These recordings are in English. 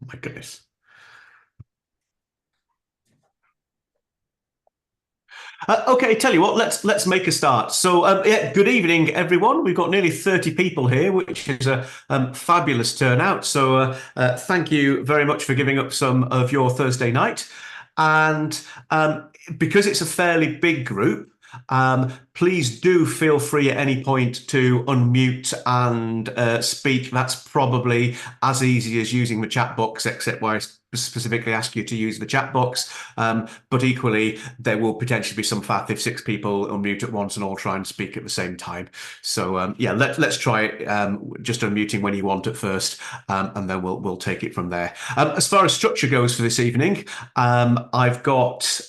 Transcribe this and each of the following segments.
My goodness. Okay, tell you what, let's make a start. So, yeah, good evening, everyone. We've got nearly 30 people here, which is a fabulous turnout. So, thank you very much for giving up some of your Thursday night. And because it's a fairly big group, please do feel free at any point to unmute and speak. That's probably as easy as using the chat box, except where I specifically ask you to use the chat box. But equally, there will potentially be some faff if six people unmute at once and all try and speak at the same time. So yeah, let's try it. Just unmuting when you want at first, and then we'll take it from there. As far as structure goes for this evening, I've got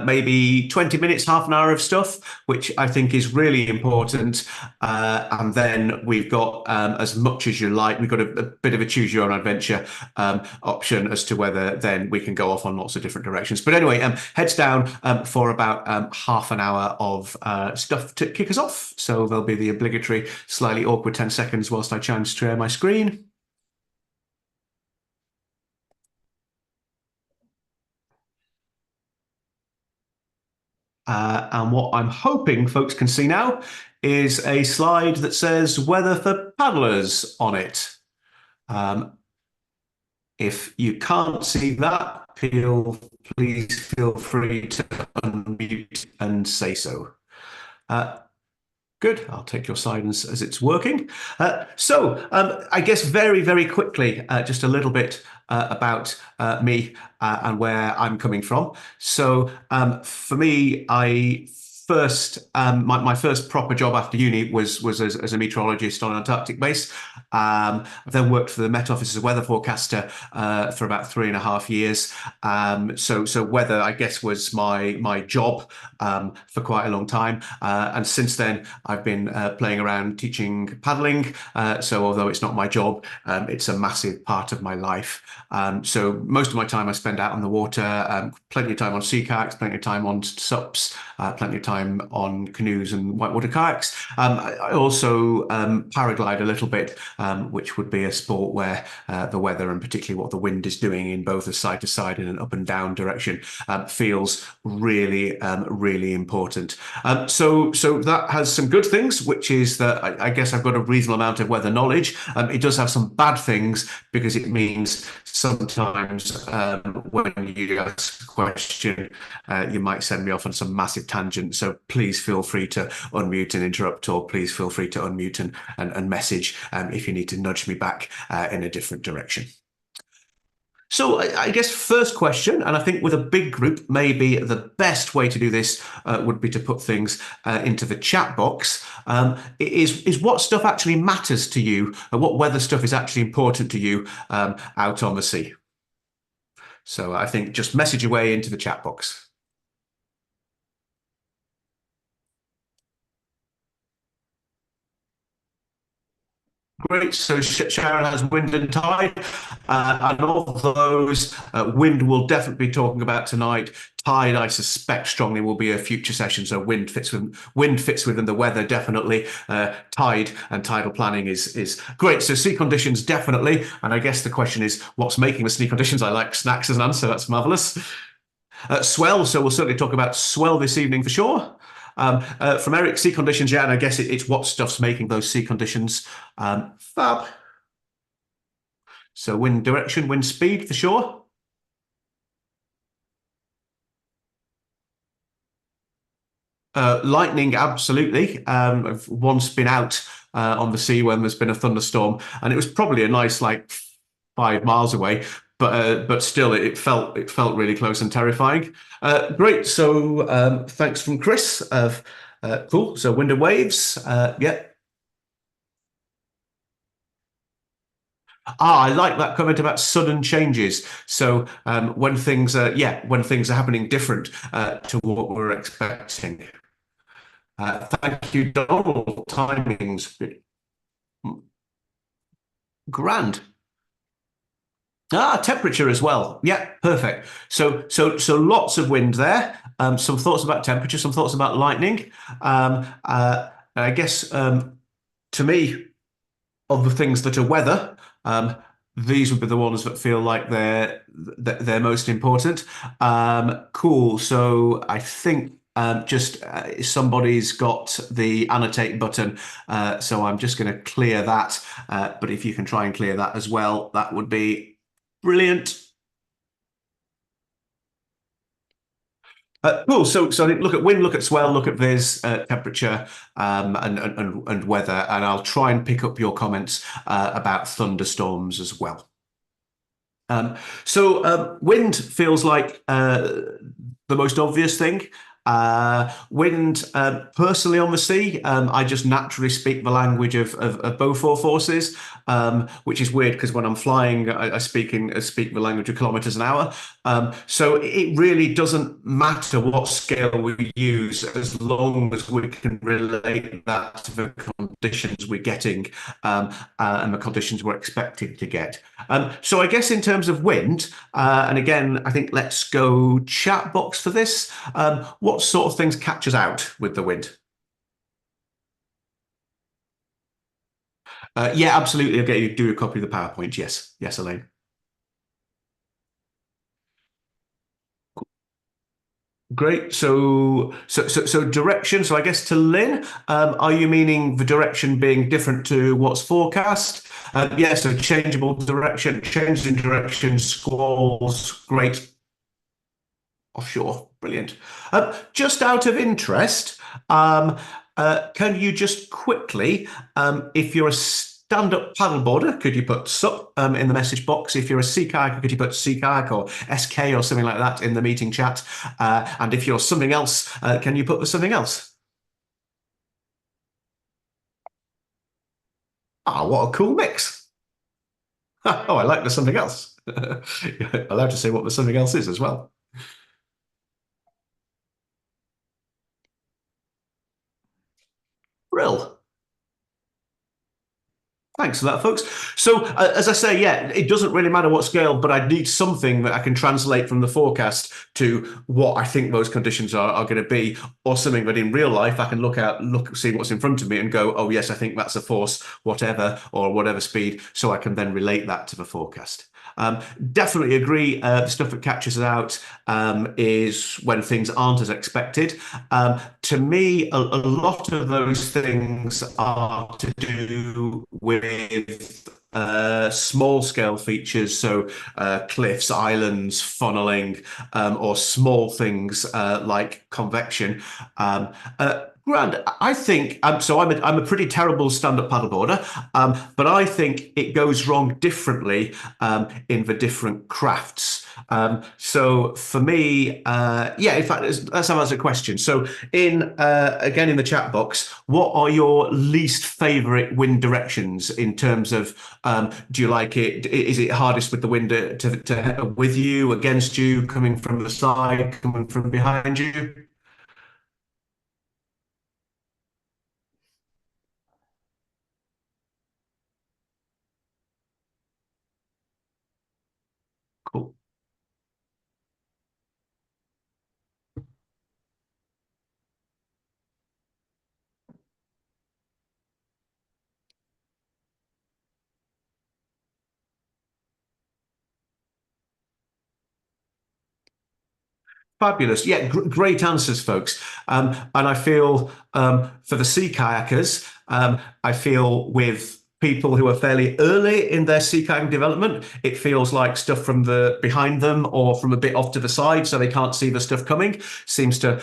maybe 20 minutes, half an hour of stuff, which I think is really important. And then we've got as much as you like. We've got a bit of a choose your own adventure option as to whether then we can go off on lots of different directions. But anyway, heads down for about half an hour of stuff to kick us off. So there'll be the obligatory slightly awkward 10 seconds whilst I try and share my screen. And what I'm hoping folks can see now is a slide that says weather for paddlers on it. If you can't see that, please feel free to unmute and say so. Good. I'll take your silence as it's working. So I guess very, very quickly, just a little bit about me and where I'm coming from. So for me, my first proper job after uni was as a meteorologist on an Antarctic base. I've then worked for the Met Office as a weather forecaster for about 3.5 years. So weather, I guess, was my job for quite a long time. And since then, I've been playing around teaching paddling. So although it's not my job, it's a massive part of my life. So most of my time I spend out on the water, plenty of time on sea kayaks, plenty of time on SUPs, plenty of time on canoes and whitewater kayaks. I also paraglide a little bit, which would be a sport where the weather and particularly what the wind is doing in both a side to side and an up and down direction feels really, really important. So that has some good things, which is that I guess I've got a reasonable amount of weather knowledge. It does have some bad things because it means sometimes when you ask a question, you might send me off on some massive tangent. So please feel free to unmute and interrupt, or please feel free to unmute and message if you need to nudge me back in a different direction. So I guess first question, and I think with a big group, maybe the best way to do this would be to put things into the chat box. Is what stuff actually matters to you, and what weather stuff is actually important to you out on the sea? So I think just message away into the chat box. Great. So Sharon has wind and tide, and of those, wind we'll definitely be talking about tonight. Tide, I suspect strongly, will be a future session. So wind fits within the weather, definitely. Tide and tidal planning is great. So sea conditions, definitely. And I guess the question is, what's making the sea conditions? I like snacks as an answer. That's marvelous. Swell. So we'll certainly talk about swell this evening for sure. From Eric, sea conditions, yeah, and I guess it's what stuff's making those sea conditions fab. So wind direction, wind speed for sure. Lightning, absolutely. I've once been out on the sea when there's been a thunderstorm, and it was probably a nice 5 miles away, but still it felt really close and terrifying. Great. So thanks from Chris. Cool. So wind and waves. Yeah. I like that comment about sudden changes. So when things are happening different to what we're expecting. Thank you, Donald. Timings grand. Temperature as well. Yeah, perfect. So lots of wind there. Some thoughts about temperature, some thoughts about lightning. I guess to me, of the things that are weather, these would be the ones that feel like they're most important. Cool. So I think just somebody's got the annotate button, so I'm just going to clear that. But if you can try and clear that as well, that would be brilliant. Cool. So I think look at wind, look at swell, look at viz, temperature, and weather, and I'll try and pick up your comments about thunderstorms as well. Wind feels like the most obvious thing. Wind, personally on the sea, I just naturally speak the language of Beaufort forces, which is weird because when I'm flying, I speak the language of kilometers an hour. So it really doesn't matter what scale we use as long as we can relate that to the conditions we're getting and the conditions we're expecting to get. So I guess in terms of wind, and again, I think let's go chat box for this. What sort of things catch us out with the wind? Yeah, absolutely. I'll get you to do a copy of the PowerPoint. Yes, yes, Elaine. Great. So direction. So I guess to Lynn, are you meaning the direction being different to what's forecast? Yeah. So changeable direction, change in direction, squalls. Great. Offshore. Brilliant. Just out of interest, can you just quickly, if you're a stand-up paddleboarder, could you put SUP in the message box? If you're a sea kayaker, could you put sea kayak or SK or something like that in the meeting chat? And if you're something else, can you put the something else? Ah, what a cool mix. Oh, I like the something else. Allowed to say what the something else is as well. Brill. Thanks for that, folks. So, as I say, yeah, it doesn't really matter what scale, but I need something that I can translate from the forecast to what I think those conditions are going to be, or something that in real life I can see what's in front of me and go, oh, yes, I think that's a force, whatever, or whatever speed, so I can then relate that to the forecast. Definitely agree. The stuff that catches us out is when things aren't as expected. To me, a lot of those things are to do with small scale features, so cliffs, islands, funneling, or small things like convection. Grant, I think so. I'm a pretty terrible stand-up paddleboarder, but I think it goes wrong differently in the different crafts. So for me, yeah. In fact, let's have as a question. So in again in the chat box, what are your least favorite wind directions in terms of do you like it? Is it hardest with the wind to with you, against you, coming from the side, coming from behind you? Cool. Fabulous. Yeah, great answers, folks. And I feel for the sea kayakers, I feel with people who are fairly early in their sea kayaking development, it feels like stuff from the behind them or from a bit off to the side, so they can't see the stuff coming. Seems to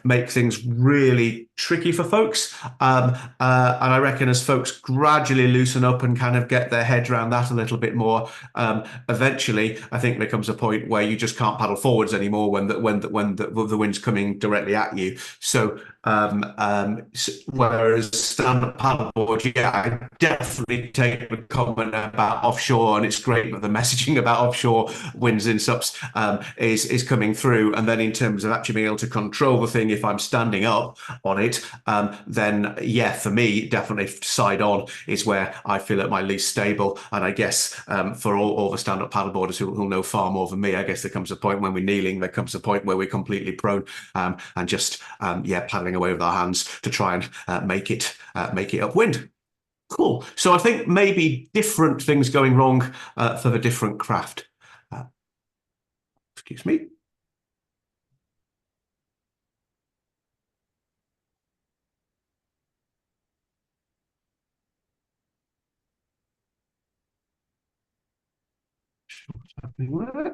make things really tricky for folks. And I reckon as folks gradually loosen up and kind of get their heads around that a little bit more, eventually, I think there comes a point where you just can't paddle forwards anymore when the wind's coming directly at you. So whereas stand-up paddleboard, yeah, I definitely take the comment about offshore, and it's great that the messaging about offshore winds and SUPs is coming through. And then in terms of actually being able to control the thing, if I'm standing up on it, then yeah, for me, definitely side on is where I feel at my least stable. And I guess for all the stand-up paddleboarders who know far more than me, I guess there comes a point when we're kneeling, there comes a point where we're completely prone and just yeah, paddling away with our hands to try and make it upwind. Cool. So I think maybe different things going wrong for the different craft. Uh, excuse me. What's happening with it?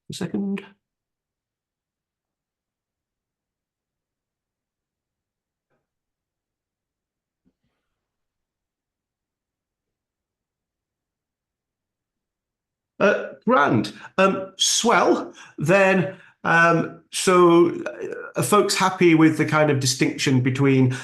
A second. Grand. Swell. Then, are folks happy with the kind of distinction between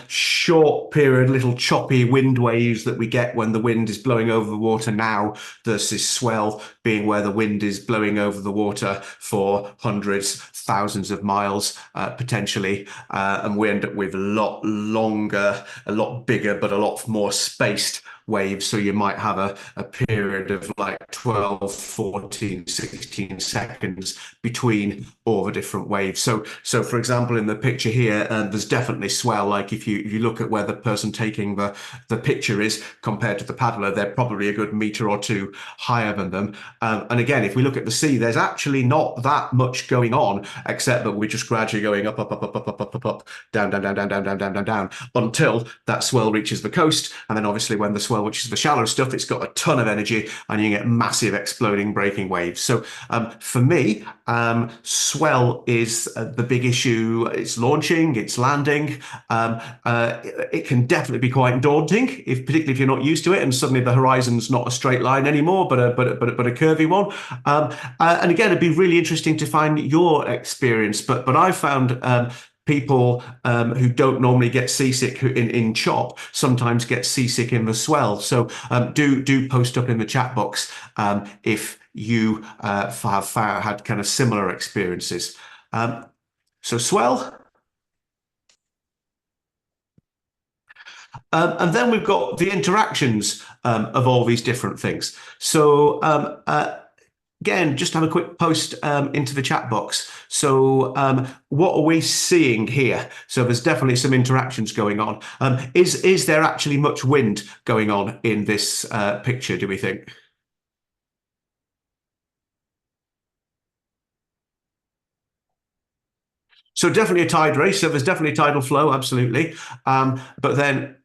short period, little choppy wind waves that we get when the wind is blowing over the water now versus swell being where the wind is blowing over the water for hundreds, thousands of miles potentially, and we end up with a lot longer, a lot bigger, but a lot more spaced waves. So you might have a period of like 12, 14, 16 seconds between all the different waves. So for example, in the picture here, there's definitely swell. Like if you look at where the person taking the picture is compared to the paddler, they're probably a good meter or two higher than them. And again, if we look at the sea, there's actually not that much going on, except that we're just gradually going up, up, up, up, up, up, up, up, up, down, down, down, down, down, down, down, down, down, until that swell reaches the coast. And then obviously when the swell, which is the shallow stuff, it's got a ton of energy and you get massive exploding breaking waves. So for me, swell is the big issue. It's launching, it's landing. It can definitely be quite daunting, particularly if you're not used to it, and suddenly the horizon's not a straight line anymore, but a curvy one. And again, it'd be really interesting to find your experience. But I found people who don't normally get seasick in chop sometimes get seasick in the swell. So do post up in the chat box if you have had kind of similar experiences. So swell. And then we've got the interactions of all these different things. So again, just have a quick post into the chat box. So what are we seeing here? So there's definitely some interactions going on. Is there actually much wind going on in this picture, do we think? So definitely a tide race. So there's definitely tidal flow, absolutely. But then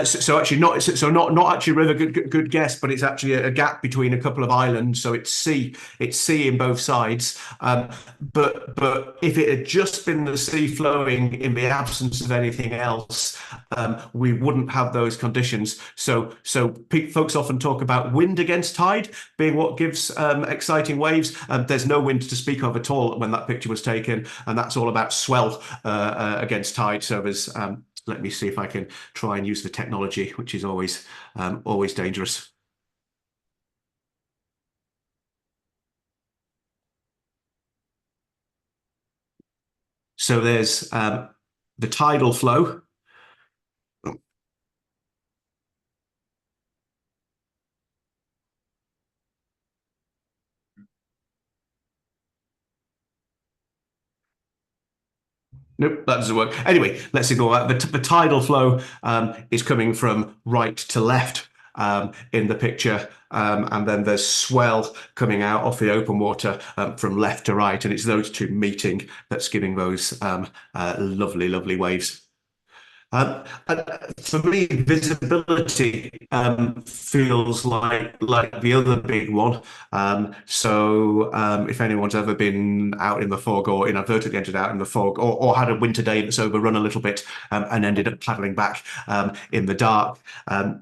so actually not actually river. Good guess, but it's actually a gap between a couple of islands. So it's sea in both sides. But if it had just been the sea flowing in the absence of anything else, we wouldn't have those conditions. So folks often talk about wind against tide being what gives exciting waves. There's no wind to speak of at all when that picture was taken, and that's all about swell against tide. So there's let me see if I can try and use the technology, which is always dangerous. So there's the tidal flow. Nope, that doesn't work. Anyway, let's ignore that. The tidal flow is coming from right to left in the picture. And then there's swell coming out off the open water from left to right. And it's those two meeting that's giving those lovely, lovely waves. And for me, visibility feels like the other big one. If anyone's ever been out in the fog or inadvertently entered out in the fog or had a winter day that's overrun a little bit and ended up paddling back in the dark,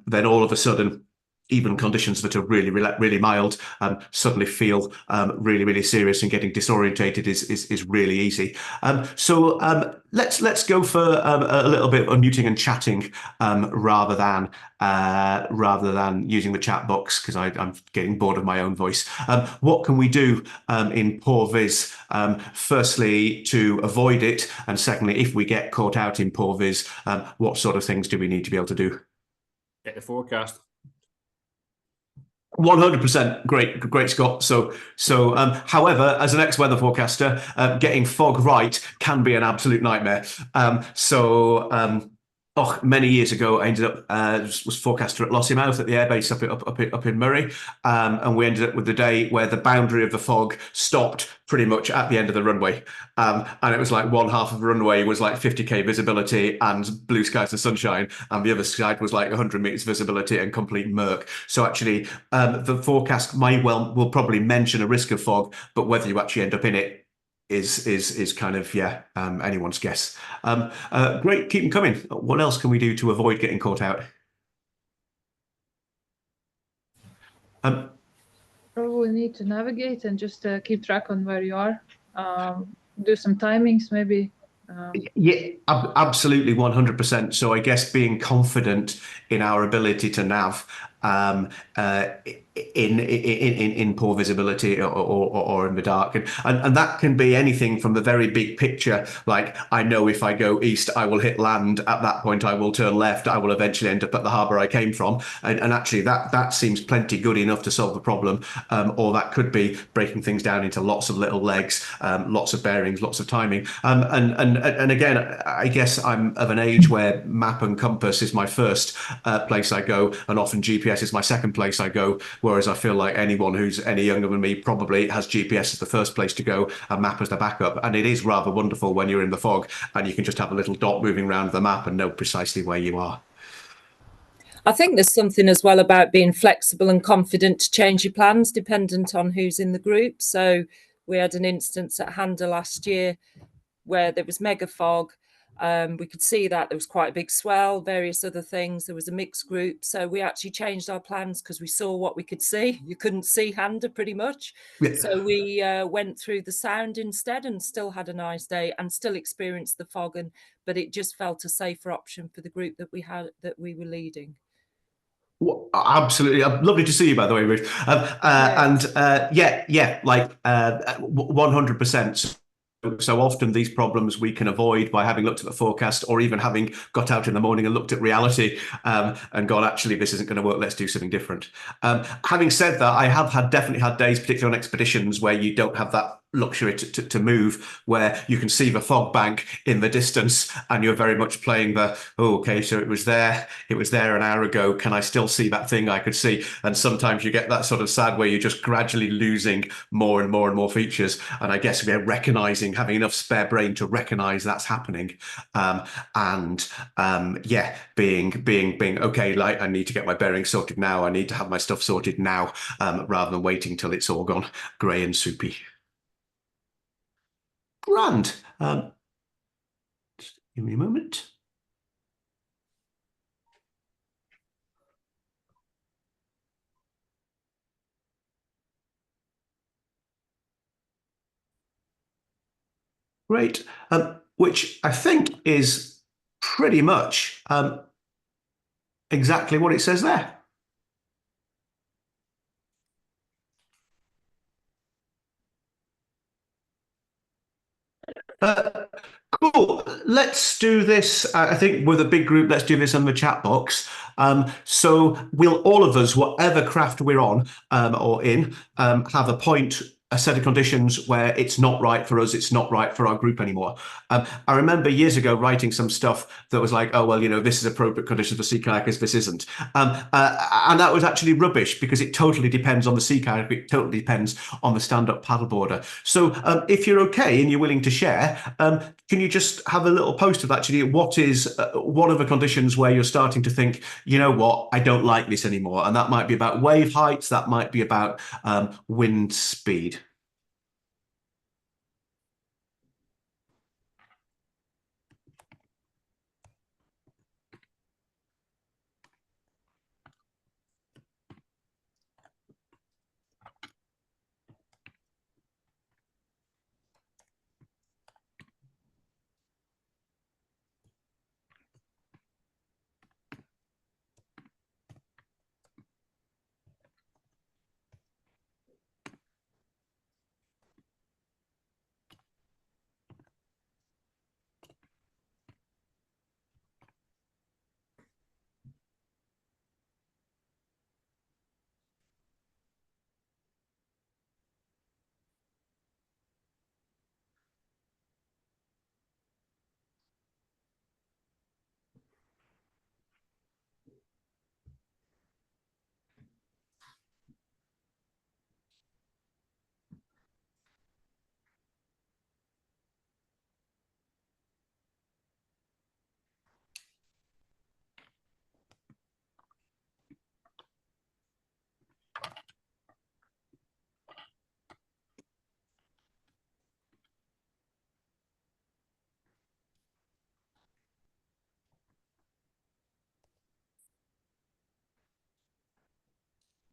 then all of a sudden even conditions that are really mild suddenly feel really serious, and getting disorientated is really easy. Let's go for a little bit of unmuting and chatting rather than using the chat box, because I'm getting bored of my own voice. What can we do in Poor Viz? Firstly, to avoid it, and secondly, if we get caught out in Poor Viz, what sort of things do we need to be able to do? Get the forecast. 100% great, Scott. However, as an ex-weather forecaster, getting fog right can be an absolute nightmare. Many years ago, I ended up was forecaster at Lossiemouth at the airbase up in Murray, and we ended up with the day where the boundary of the fog stopped pretty much at the end of the runway, and it was like one half of the runway was like 50k visibility and blue skies and sunshine, and the other side was like 100 meters visibility and complete murk. So actually, the forecast will probably mention a risk of fog, but whether you actually end up in it is kind of anyone's guess. Great, keep them coming. What else can we do to avoid getting caught out? Um, Probably need to navigate and just keep track on where you are. Do some timings maybe. Yeah, absolutely, 100%. So I guess being confident in our ability to nav um, uh, in poor visibility or in the dark, and that can be anything from the very big picture, like I know if I go east, I will hit land. At that point, I will turn left. I will eventually end up at the harbour I came from, and actually that seems plenty good enough to solve the problem. Or that could be breaking things down into lots of little legs, lots of bearings, lots of timing, and again, I guess I'm of an age where map and compass is my first place I go, and often GPS is my second place I go. Whereas I feel like anyone who's any younger than me probably has GPS as the first place to go and map as the backup. And it is rather wonderful when you're in the fog and you can just have a little dot moving around the map and know precisely where you are. I think there's something as well about being flexible and confident to change your plans dependent on who's in the group. So we had an instance at Handa last year where there was mega fog. We could see that there was quite a big swell, various other things. There was a mixed group. So we actually changed our plans because we saw what we could see. You couldn't see Handa pretty much. Yeah. So we went through the Sound instead and still had a nice day and still experienced the fog. But it just felt a safer option for the group that we were leading. Well, absolutely. Lovely to see you, by the way, Ruth. Yes. And like 100%. So often these problems we can avoid by having looked at the forecast or even having got out in the morning and looked at reality and gone, actually, this isn't going to work. Let's do something different. Having said that, I have definitely had days, particularly on expeditions, where you don't have that luxury to move, where you can see the fog bank in the distance and you're very much playing okay, so it was there an hour ago, can I still see that thing I could see? And sometimes you get that sort of sad where you're just gradually losing more and more and more features, and I guess we're recognizing, having enough spare brain to recognize that's happening, being okay, like I need to get my bearings sorted now, I need to have my stuff sorted now, rather than waiting till it's all gone grey and soupy. Grand. Just give me a moment. Great. Which I think is pretty much exactly what it says there. Cool. Let's do this. I think with a big group, let's do this in the chat box. So we'll all of us, whatever craft we're on or in, have a set of conditions where it's not right for us, it's not right for our group anymore. I remember years ago writing some stuff that was like, oh, well, this is appropriate conditions for sea kayakers, this isn't. And that was actually rubbish because it totally depends on the sea kayak, it totally depends on the stand-up paddleboarder. So if you're okay and you're willing to share, can you just have a little post of actually what are the conditions where you're starting to think, you know what, I don't like this anymore? And that might be about wave heights, that might be about wind speed.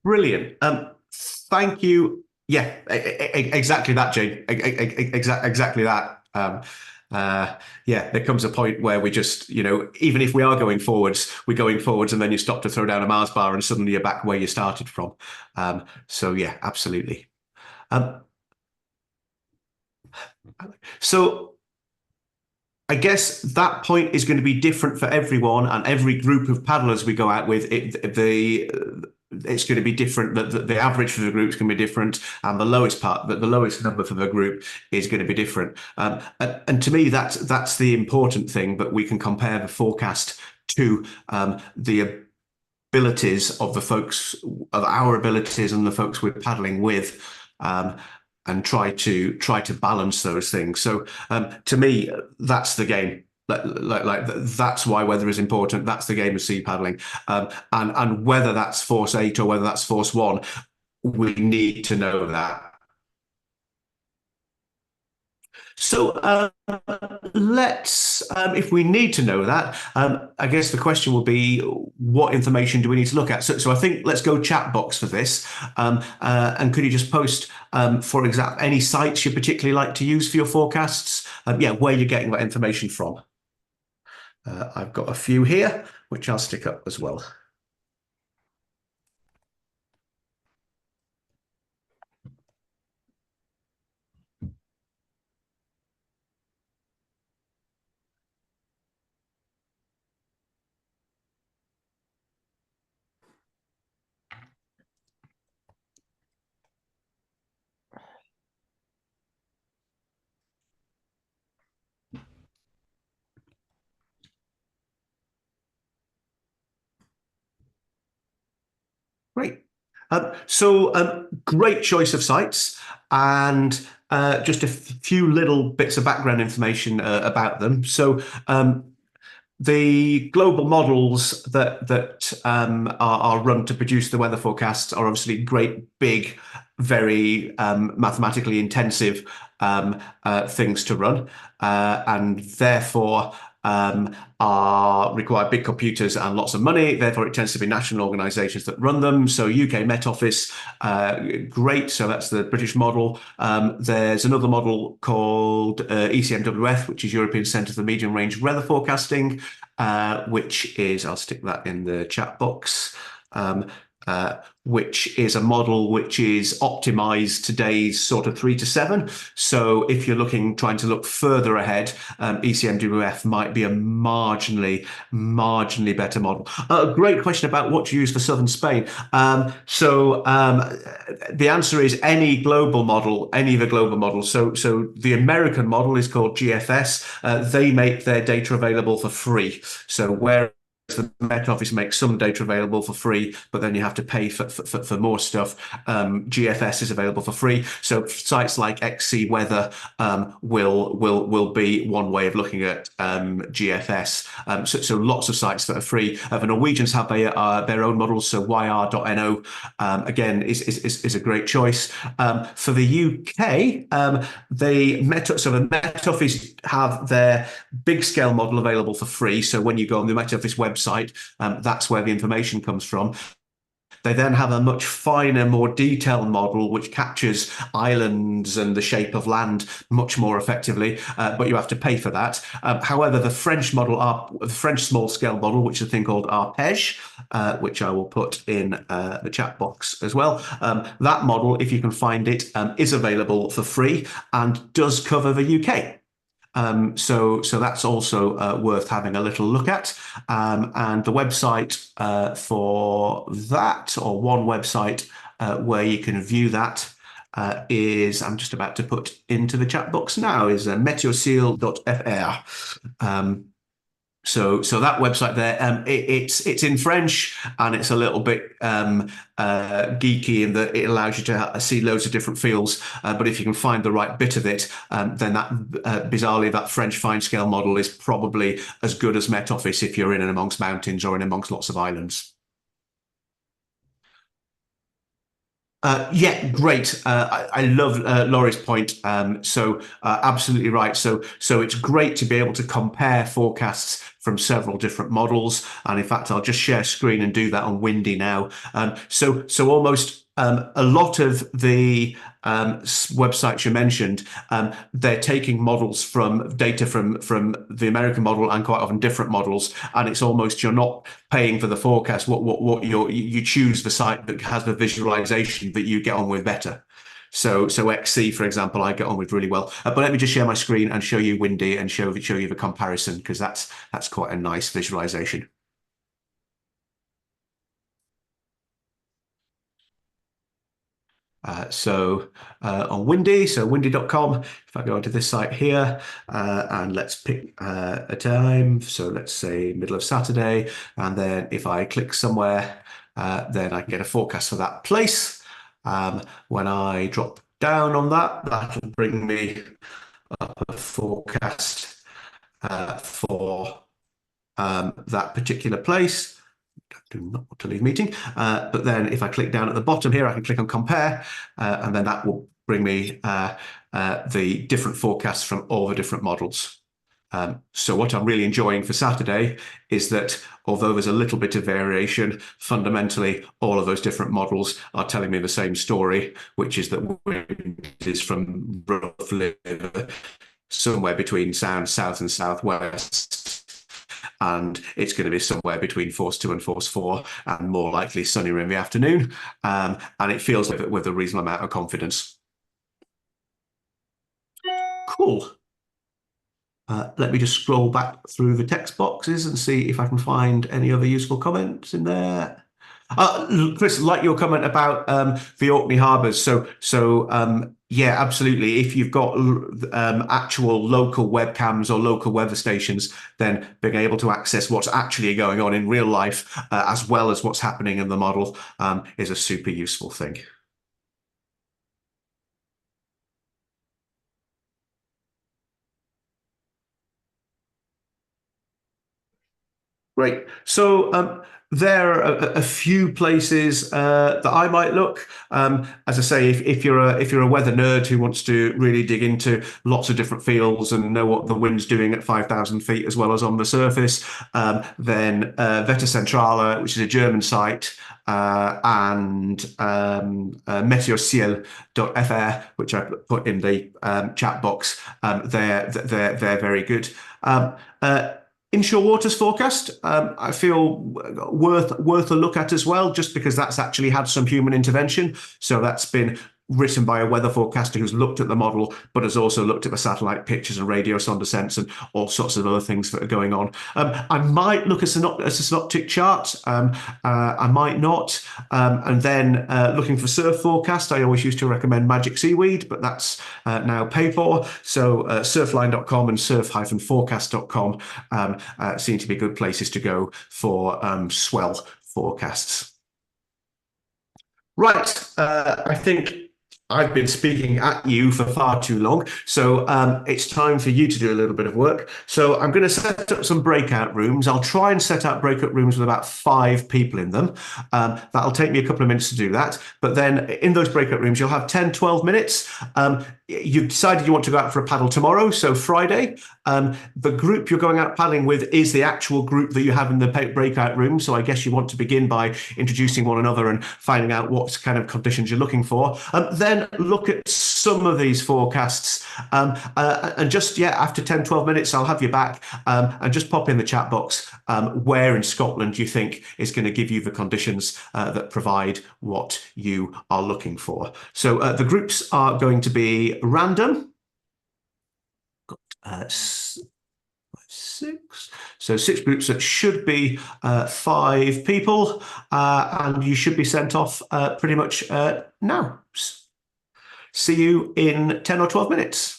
Brilliant. Thank you. Yeah, exactly that, Jane. Exactly that. Yeah, there comes a point where we just, even if we are going forwards, we're going forwards, and then you stop to throw down a Mars bar, and suddenly you're back where you started from. So yeah, absolutely. So I guess that point is going to be different for everyone, and every group of paddlers we go out with, it's going to be different. The average for the group is going to be different, and the lowest number for the group is going to be different. And to me, that's the important thing. But we can compare the forecast to the abilities of our abilities and the folks we're paddling with. And try to balance those things. So to me, that's the game. Like that's why weather is important. That's the game of sea paddling. And whether that's Force 8 or whether that's Force 1, we need to know that. So let's, if we need to know that, I guess the question will be, what information do we need to look at? So I think let's go chat box for this. And could you just post, for example, any sites you particularly like to use for your forecasts? Yeah, where you're getting that information from. I've got a few here, which I'll stick up as well. Great. So great choice of sites, and just a few little bits of background information about them. So the global models that are run to produce the weather forecasts are obviously great, big, very mathematically intensive things to run, and therefore require big computers and lots of money. Therefore, it tends to be national organisations that run them. So UK Met Office, great. So that's the British model. There's another model called ECMWF, which is European Centre for Medium Range Weather Forecasting, which is, I'll stick that in the chat box, which is a model which is optimized today's sort of 3 to 7. So if you're trying to look further ahead, ECMWF might be a marginally better model. A great question about what to use for southern Spain. So the answer is any global model, any of the global models. So the American model is called GFS. They make their data available for free. So where the Met Office makes some data available for free, but then you have to pay for more stuff. GFS is available for free. So sites like XC Weather will be one way of looking at GFS. So lots of sites that are free. The Norwegians have their own models. So YR.no again is a great choice. For the UK, the Met Office have their big scale model available for free. So when you go on the Met Office website, that's where the information comes from. They then have a much finer, more detailed model which captures islands and the shape of land much more effectively, but you have to pay for that. However, the French model, the French small-scale model, which is a thing called Arpège, which I will put in the chat box as well. That model, if you can find it, is available for free and does cover the UK. So that's also worth having a little look at. And the website for that, or one website where you can view that, is, I'm just about to put into the chat box now, is meteocil.fr. So that website there, it's in French, and it's a little bit geeky in that it allows you to see loads of different fields. But if you can find the right bit of it, then that bizarrely, that French fine scale model is probably as good as Met Office if you're in and amongst mountains or in amongst lots of islands. Yeah, great. I love Laurie's point. Absolutely right. So it's great to be able to compare forecasts from several different models. And in fact, I'll just share screen and do that on Windy now. So almost a lot of the websites you mentioned, they're taking models from data from the American model and quite often different models, and it's almost you're not paying for the forecast. What you choose the site that has the visualization that you get on with better. So XC, for example, I get on with really well. But let me just share my screen and show you Windy and show you the comparison, because that's quite a nice visualization. On Windy, so windy.com, if I go onto this site here, and let's pick a time, so let's say middle of Saturday, and then if I click somewhere, then I can get a forecast for that place. When I drop down on that, that'll bring me up a forecast for that particular place. Do not want to leave meeting. But then if I click down at the bottom here, I can click on compare, and then that will bring me the different forecasts from all the different models. So what I'm really enjoying for Saturday is that although there's a little bit of variation, fundamentally all of those different models are telling me the same story, which is that wind is from roughly somewhere between south and southwest. And it's going to be somewhere between force 2 and force 4, and more likely sunnier in the afternoon. And it feels like it with a reasonable amount of confidence. Cool. Let me just scroll back through the text boxes and see if I can find any other useful comments in there. Chris, like your comment about the Orkney harbours. Yeah, absolutely. If you've got actual local webcams or local weather stations, then being able to access what's actually going on in real life, as well as what's happening in the model, is a super useful thing. Great. So there are a few places that I might look. As I say, if you're a weather nerd who wants to really dig into lots of different fields and know what the wind's doing at 5,000 feet as well as on the surface, then Wettercentrale, which is a German site, and Meteociel.fr, which I put in the chat box, they're very good. Inshore waters forecast, I feel worth a look at as well, just because that's actually had some human intervention. So that's been written by a weather forecaster who's looked at the model, but has also looked at the satellite pictures and radio sonde descents and all sorts of other things that are going on. I might look at a synoptic chart. I might not. And then looking for surf forecast, I always used to recommend Magic Seaweed, but that's now paid for. So surfline.com and surf-forecast.com seem to be good places to go for swell forecasts. Right, I think I've been speaking at you for far too long, so it's time for you to do a little bit of work. So I'm going to set up some breakout rooms. I'll try and set up breakout rooms with about 5 people in them. That'll take me a couple of minutes to do that. But then in those breakout rooms, you'll have 10, 12 minutes. You've decided you want to go out for a paddle tomorrow, so Friday. The group you're going out paddling with is the actual group that you have in the breakout room. So I guess you want to begin by introducing one another and finding out what kind of conditions you're looking for. Then look at some of these forecasts. And just, after 10, 12 minutes, I'll have you back, and just pop in the chat box where in Scotland you think is going to give you the conditions that provide what you are looking for. So the groups are going to be random. Got 6. So 6 groups that should be 5 people, and you should be sent off pretty much now. See you in 10 or 12 minutes.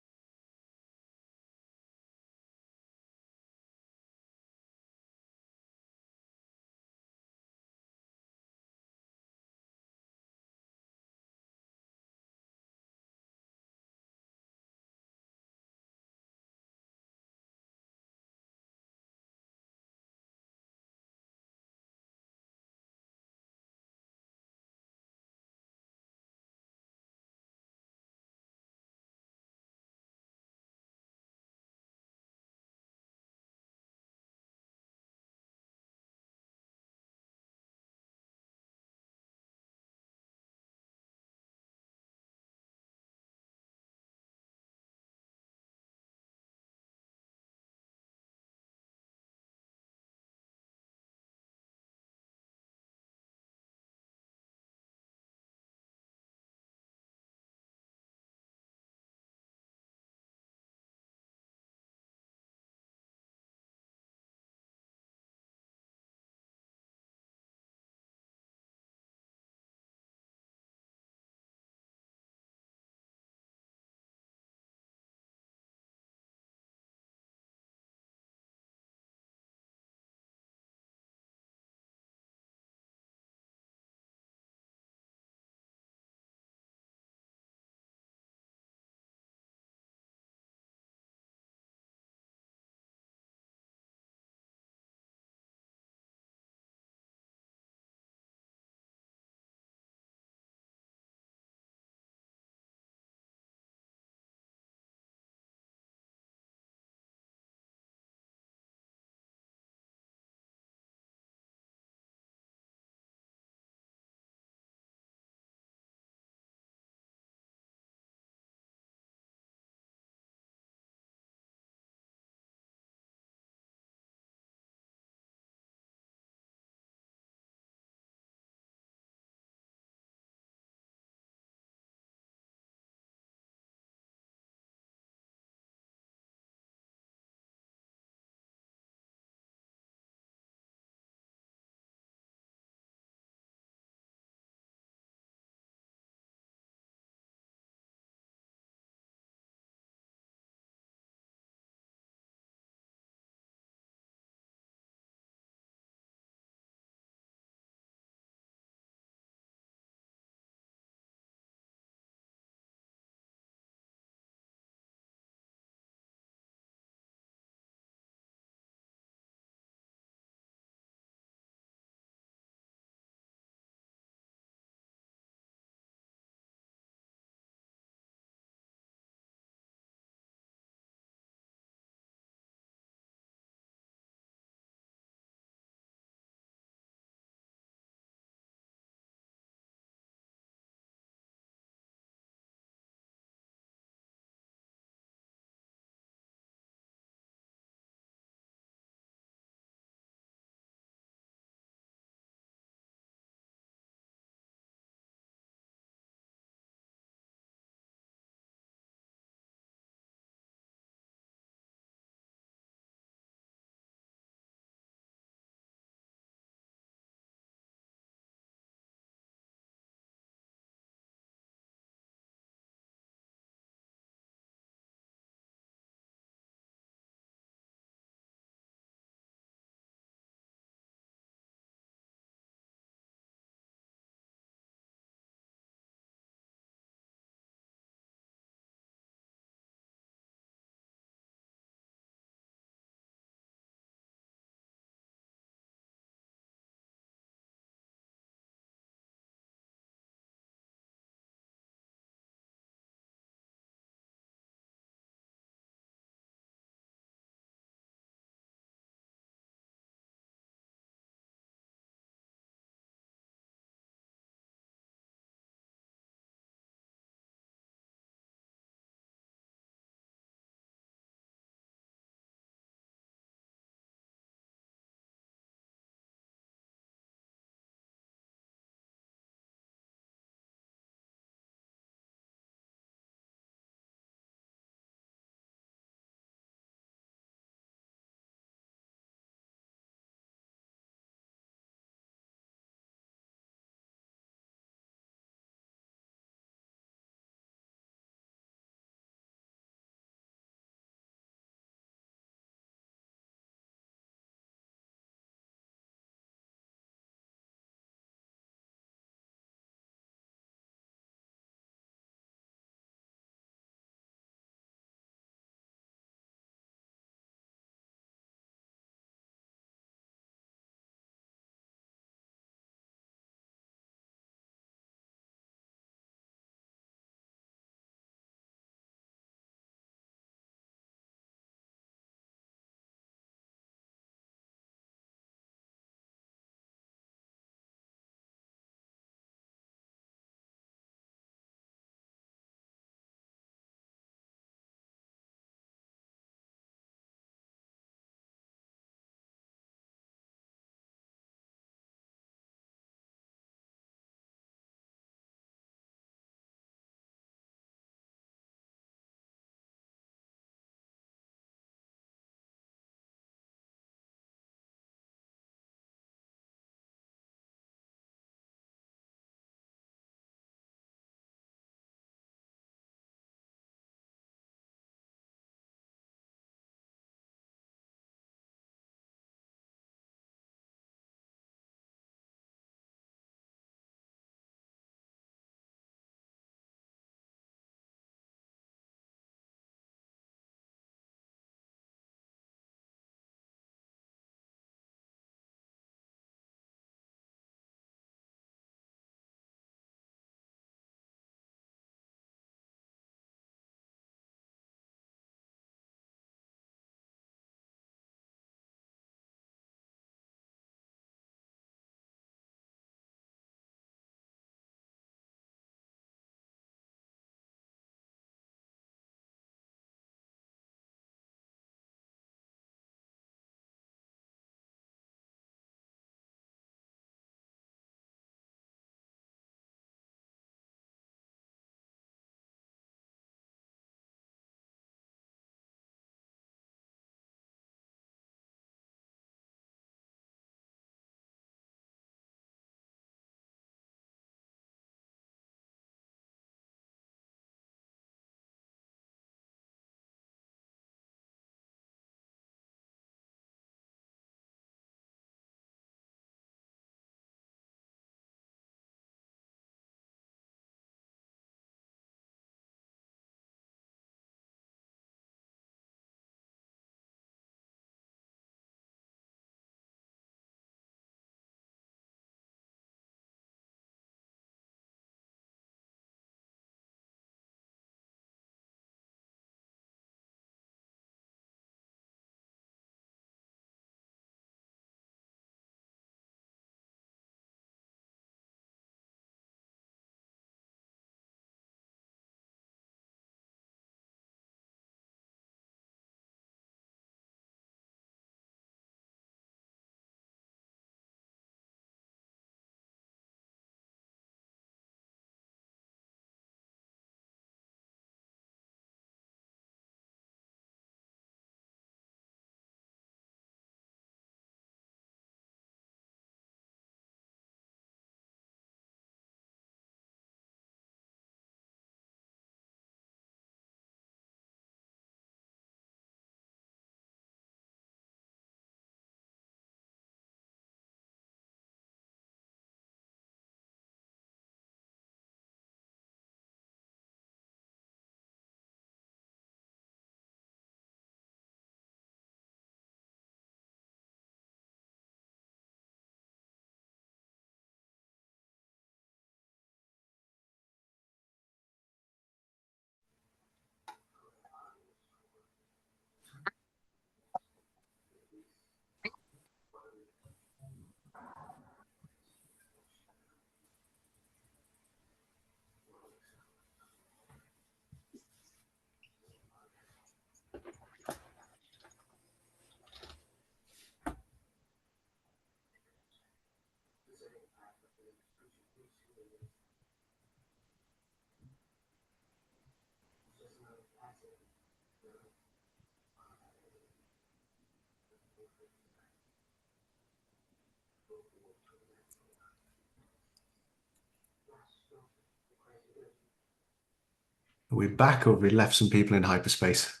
we back, or have we left some people in hyperspace?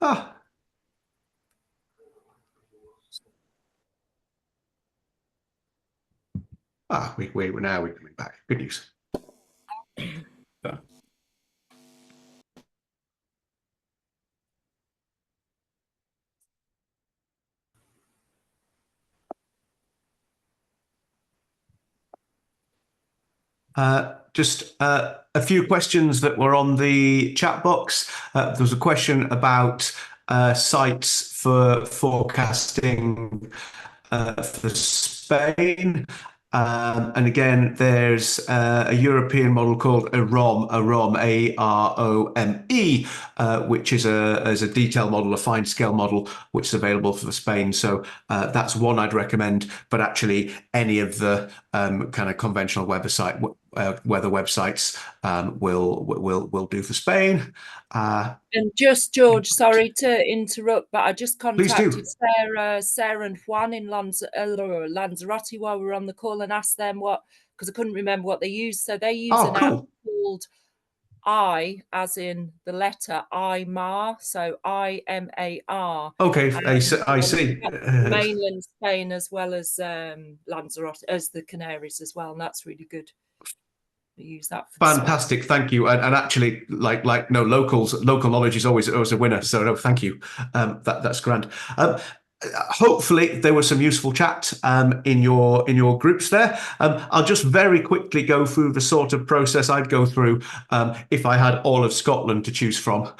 Ah. We're coming back. Good news. Just a few questions that were on the chat box. There was a question about sites for forecasting for Spain. And again, there's a European model called AROME, AROME, which is a detailed model, a fine scale model, which is available for Spain. So that's one I'd recommend, but actually any of the kind of conventional weather websites will do for Spain. And just, George, sorry to interrupt, but I just Please do. contacted Sarah and Juan in Lanzarote while we were on the call and asked them because I couldn't remember what they used. So they use an app called I, as in the letter IMAR, so IMAR. Okay, I see. Mainland Spain as well as Lanzarote, as the Canaries as well, and that's really good. Use that for fantastic. Thank you. And actually, no, local knowledge is always a winner. So no, thank you. That's grand. Hopefully there was some useful chat in your groups there. I'll just very quickly go through the sort of process I'd go through if I had all of Scotland to choose from.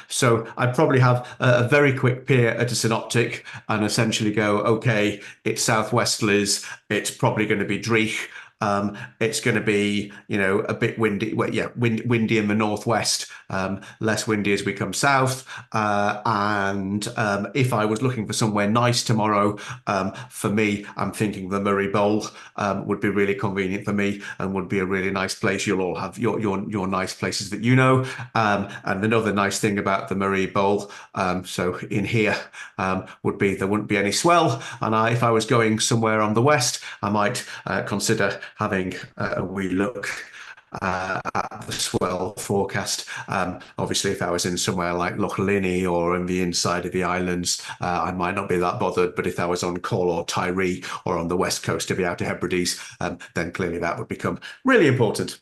So I'd probably have a very quick peer at a synoptic and essentially go, okay, it's southwesterlies, it's probably going to be Dreich. It's going to be, a bit windy. Well, yeah, windy in the northwest, less windy as we come south. And if I was looking for somewhere nice tomorrow, for me, I'm thinking the Murray Bowl would be really convenient for me and would be a really nice place. You'll all have your nice places that you know. And another nice thing about the Murray Bowl, so in here, would be there wouldn't be any swell. And if I was going somewhere on the west, I might consider having a wee look at the swell forecast. Obviously, if I was in somewhere like Loch Linney or in the inside of the islands, I might not be that bothered. But if I was on Coll or Tiree or on the west coast of the Outer Hebrides, then clearly that would become really important.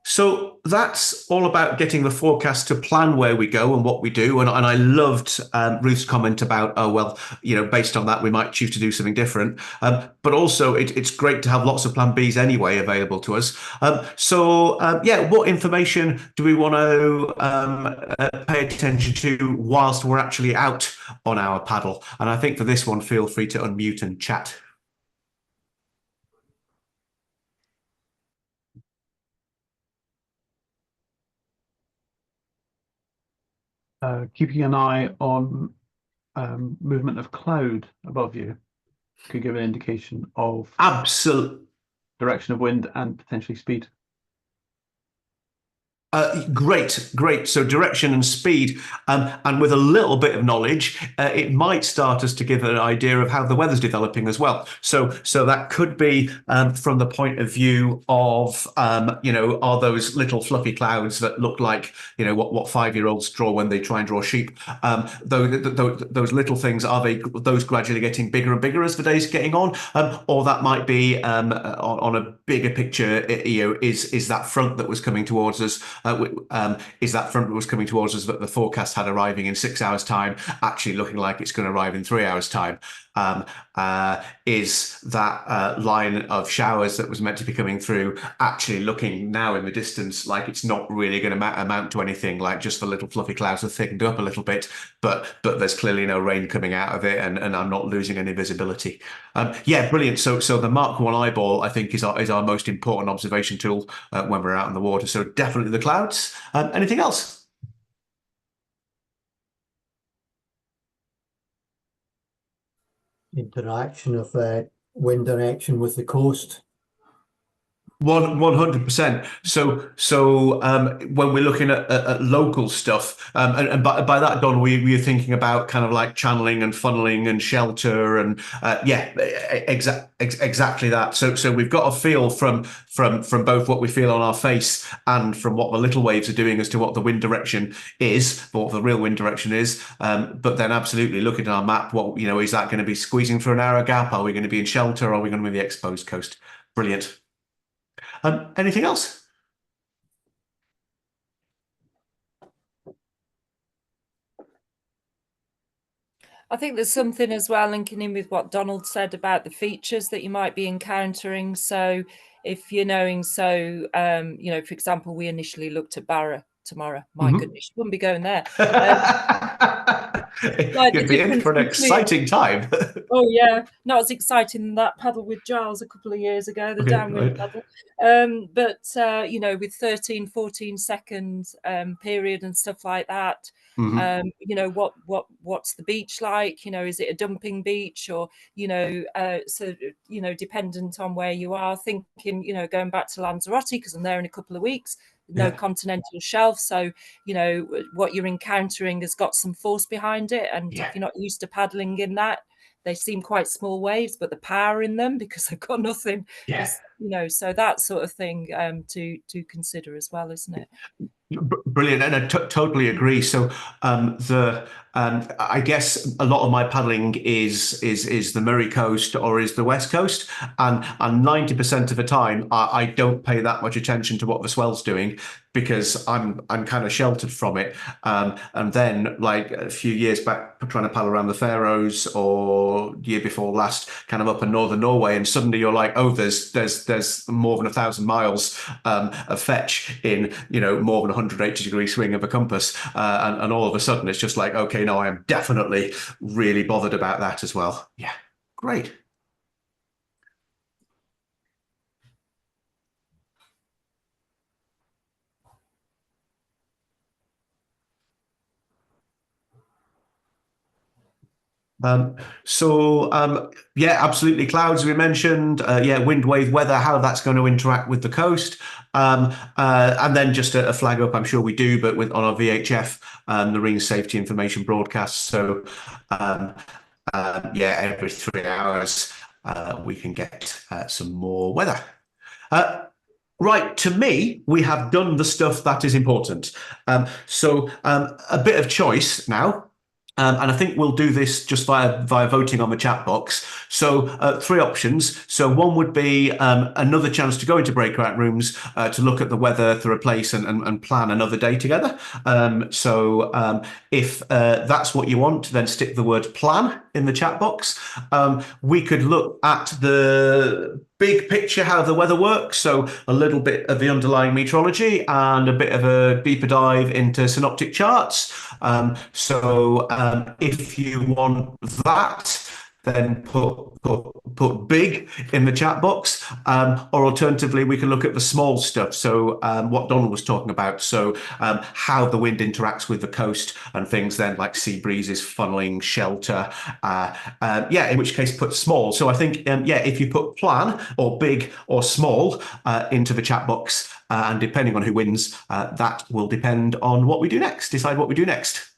So that's all about getting the forecast to plan where we go and what we do. And I loved Ruth's comment about, oh, well, based on that, we might choose to do something different. But also it's great to have lots of plan Bs anyway available to us. Yeah, what information do we want to pay attention to whilst we're actually out on our paddle? And I think for this one, feel free to unmute and chat. Keeping an eye on movement of cloud above you could give an indication of absolute direction of wind and potentially speed. Great. So direction and speed, and with a little bit of knowledge, it might start us to give an idea of how the weather's developing as well. So that could be from the point of view of, are those little fluffy clouds that look like, what 5-year-olds draw when they try and draw sheep? Those little things, are those gradually getting bigger and bigger as the day's getting on? Or that might be on a bigger picture, is that front that was coming towards us? Is that front that was coming towards us that the forecast had arriving in 6 hours' time actually looking like it's going to arrive in 3 hours' time? Is that line of showers that was meant to be coming through actually looking now in the distance like it's not really going to amount to anything, like just the little fluffy clouds have thickened up a little bit, but there's clearly no rain coming out of it, and I'm not losing any visibility. Yeah, brilliant. So the Mark 1 eyeball, I think, is our most important observation tool when we're out in the water. So definitely the clouds. Anything else? Interaction of wind direction with the coast. 100%. So when we're looking at local stuff, and by that, Don, we're thinking about kind of like channeling and funneling and shelter and exactly that. So we've got a feel from both what we feel on our face and from what the little waves are doing as to what the wind direction is, or what the real wind direction is. But then absolutely looking at our map, what, you know, is that going to be squeezing through a narrow gap? Are we going to be in shelter? Are we going to be the exposed coast? Brilliant. Anything else? I think there's something as well linking in with what Donald said about the features that you might be encountering. So if you're knowing, you know, for example, we initially looked at Barra tomorrow. My goodness, you wouldn't be going there. You'd be in for an exciting time. Oh yeah, not as exciting than that paddle with Giles a couple of years ago, the downwind paddle. But you know, with 13, 14 second period and stuff like that, you know, what's the beach like? You know, is it a dumping beach, or, you know, so, you know, dependent on where you are, thinking, you know, going back to Lanzarote, because I'm there in a couple of weeks. No continental shelf, so you know what you're encountering has got some force behind it, and if you're not used to paddling in that, they seem quite small waves, but the power in them, because they've got nothing, is, you know, so that sort of thing to consider as well, isn't it? Brilliant, and I totally agree. So I guess a lot of my paddling is the Murray Coast or is the West Coast, and 90% of the time I don't pay that much attention to what the swell's doing, because I'm kind of sheltered from it. And then, like a few years back, trying to paddle around the Faroes, or year before last, kind of up in northern Norway, and suddenly you're like, oh, there's more than 1,000 miles of fetch in, you know, more than 180-degree swing of a compass, and all of a sudden it's just like, okay, no, I am definitely really bothered about that as well. Yeah, great. Yeah, absolutely. Clouds we mentioned, wind, wave, weather, how that's going to interact with the coast. And then just a flag up, I'm sure we do, but on our VHF, Marine Safety Information broadcast. So every 3 hours we can get some more weather. Right, to me, we have done the stuff that is important. So a bit of choice now. And I think we'll do this just via voting on the chat box. So 3 options. So one would be another chance to go into breakout rooms to look at the weather through a place and plan another day together. If that's what you want, then stick the word plan in the chat box. We could look at the big picture, how the weather works. So a little bit of the underlying meteorology and a bit of a deeper dive into synoptic charts. If you want that, then put big in the chat box, or alternatively we can look at the small stuff. So what Donald was talking about, so how the wind interacts with the coast and things then like sea breezes, funneling, shelter, in which case put small. So I think if you put plan or big or small into the chat box, and depending on who wins, that will depend on what we do next, decide what we do next.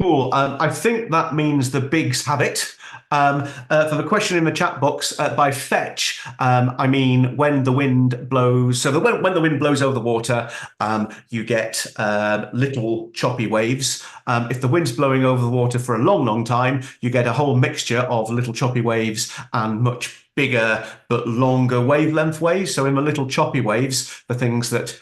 Cool. I think that means the bigs have it. For the question in the chat box, by fetch, I mean when the wind blows. So when the wind blows over the water, you get little choppy waves. If the wind's blowing over the water for a long, long time, you get a whole mixture of little choppy waves and much bigger but longer wavelength waves. So in the little choppy waves, the things that,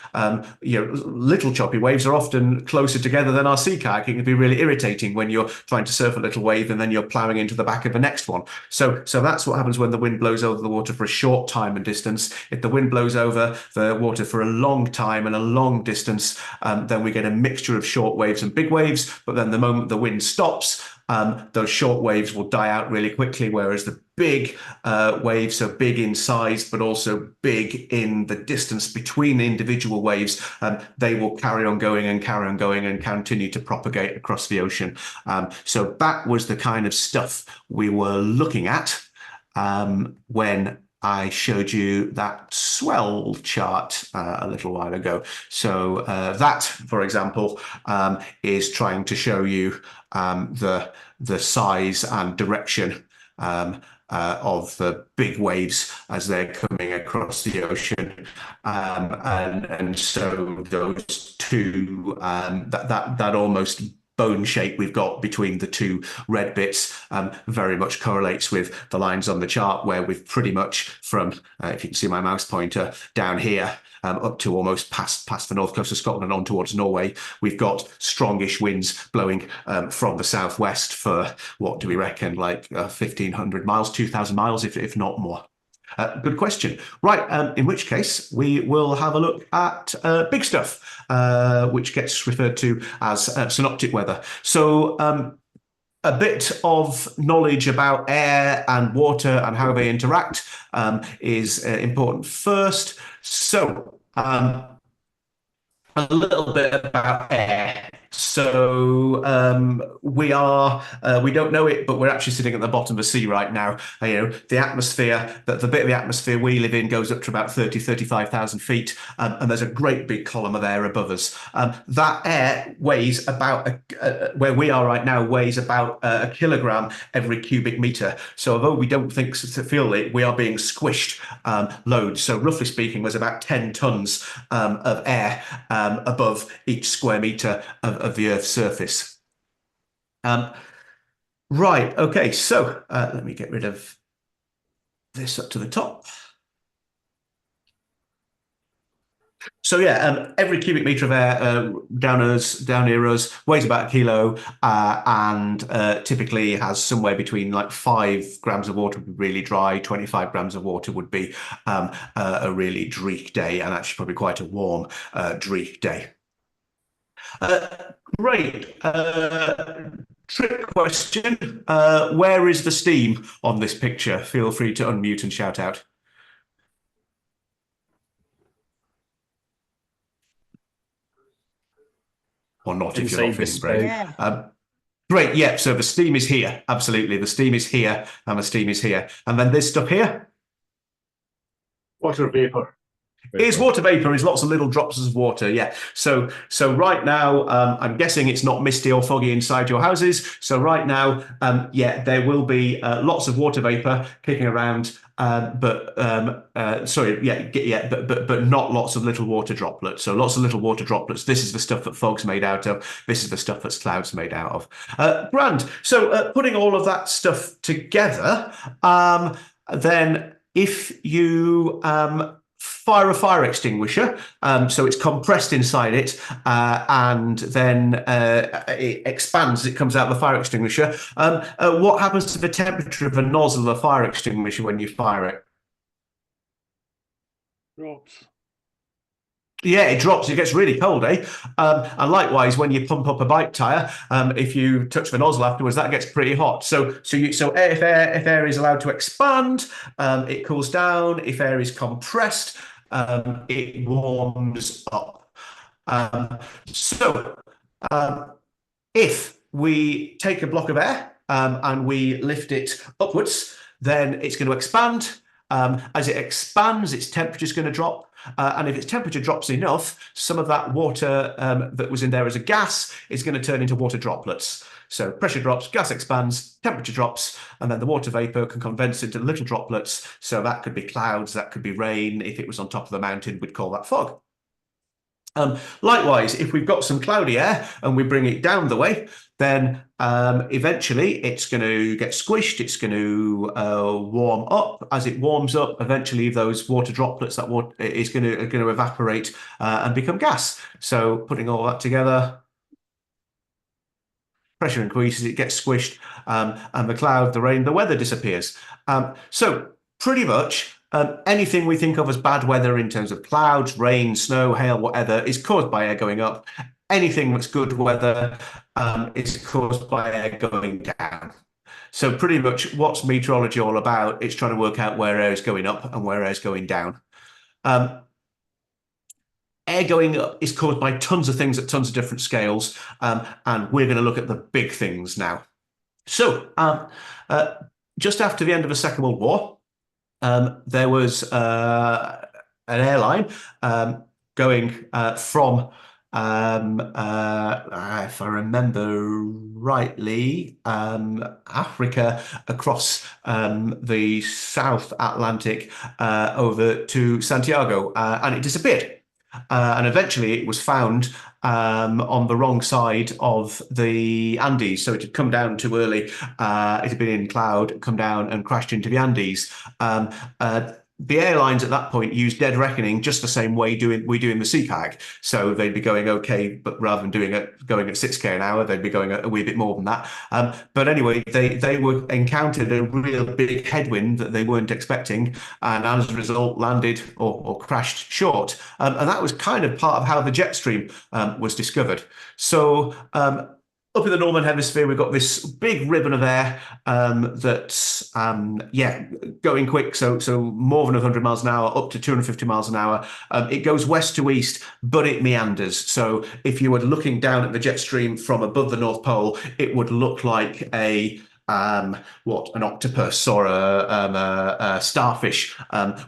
little choppy waves are often closer together than our sea kayak. It can be really irritating when you're trying to surf a little wave and then you're plowing into the back of the next one. So that's what happens when the wind blows over the water for a short time and distance. If the wind blows over the water for a long time and a long distance, then we get a mixture of short waves and big waves. But then the moment the wind stops, those short waves will die out really quickly, whereas the big waves are big in size, but also big in the distance between individual waves. They will carry on going and continue to propagate across the ocean. So that was the kind of stuff we were looking at when I showed you that swell chart a little while ago. So that, for example, is trying to show you the size and direction of the big waves as they're coming across the ocean, and so those two, that almost bone shape we've got between the two red bits very much correlates with the lines on the chart, where we've pretty much from, if you can see my mouse pointer down here, up to almost past the north coast of Scotland and on towards Norway, we've got strongish winds blowing from the southwest for, what do we reckon, like 1,500 miles, 2,000 miles, if not more. Good question. Right, in which case we will have a look at big stuff, which gets referred to as synoptic weather. So a bit of knowledge about air and water and how they interact is important first. So a little bit about air. So we don't know it, but we're actually sitting at the bottom of the sea right now. The atmosphere, the bit of the atmosphere we live in goes up to about 35,000 feet, and there's a great big column of air above us. That air weighs about, where we are right now, weighs about a kilogram every cubic meter. So although we don't feel it, we are being squished loads. So roughly speaking, there's about 10 tons of air above each square meter of the Earth's surface. Right, okay, so let me get rid of this up to the top. So yeah, every cubic meter of air down near us weighs about a kilo, and typically has somewhere between like 5 grams of water would be really dry, 25 grams of water would be a really dreek day, and actually probably quite a warm dreek day. Great. Trick question. Where is the steam on this picture? Feel free to unmute and shout out. Or not if you're not feeling brave. Yeah. Great, yeah, so the steam is here. Absolutely, the steam is here and the steam is here. And then this stuff here? Water vapor. Is water vapor, is lots of little drops of water, yeah. So right now, I'm guessing it's not misty or foggy inside your houses. So right now, yeah, there will be lots of water vapor kicking around, but not lots of little water droplets. So lots of little water droplets. This is the stuff that fog's made out of. This is the stuff that's clouds made out of. Grand. So putting all of that stuff together, then if you fire a fire extinguisher, so it's compressed inside it, and then it expands as it comes out of the fire extinguisher. What happens to the temperature of a nozzle of a fire extinguisher when you fire it? Drops. Yeah, it drops. It gets really cold, eh? And likewise, when you pump up a bike tire, if you touch the nozzle afterwards, that gets pretty hot. So if air is allowed to expand, it cools down. If air is compressed, it warms up. If we take a block of air and we lift it upwards, then it's going to expand. As it expands, its temperature is going to drop. And if its temperature drops enough, some of that water that was in there as a gas is going to turn into water droplets. So pressure drops, gas expands, temperature drops, and then the water vapor can condense into little droplets. So that could be clouds, that could be rain. If it was on top of the mountain, we'd call that fog. Likewise, if we've got some cloudy air and we bring it down the way, then eventually it's going to get squished, it's going to warm up. As it warms up, eventually those water droplets, that water is going to evaporate and become gas. So putting all that together, pressure increases, it gets squished, and the cloud, the rain, the weather disappears. So pretty much anything we think of as bad weather in terms of clouds, rain, snow, hail, whatever, is caused by air going up. anything that's good weather is caused by air going down. So pretty much what's meteorology all about? It's trying to work out where air is going up and where air is going down. Air going up is caused by tons of things at tons of different scales, and we're going to look at the big things now. So just after the end of the Second World War, there was an airline going from, if I remember rightly, Africa across the South Atlantic over to Santiago, and it disappeared. And eventually it was found on the wrong side of the Andes. So it had come down too early. It had been in cloud, come down and crashed into the Andes. The airlines at that point used dead reckoning just the same way we do in the CPAG. So they'd be going okay, but rather than going at 6K an hour, they'd be going a wee bit more than that. But anyway, they were encountered a real big headwind that they weren't expecting, and as a result landed or crashed short. And that was kind of part of how the jet stream was discovered. So up in the Northern Hemisphere, we've got this big ribbon of air that's, going quick. So more than 100 miles an hour, up to 250 miles an hour. It goes west to east, but it meanders. So if you were looking down at the jet stream from above the North Pole, it would look like an octopus or a starfish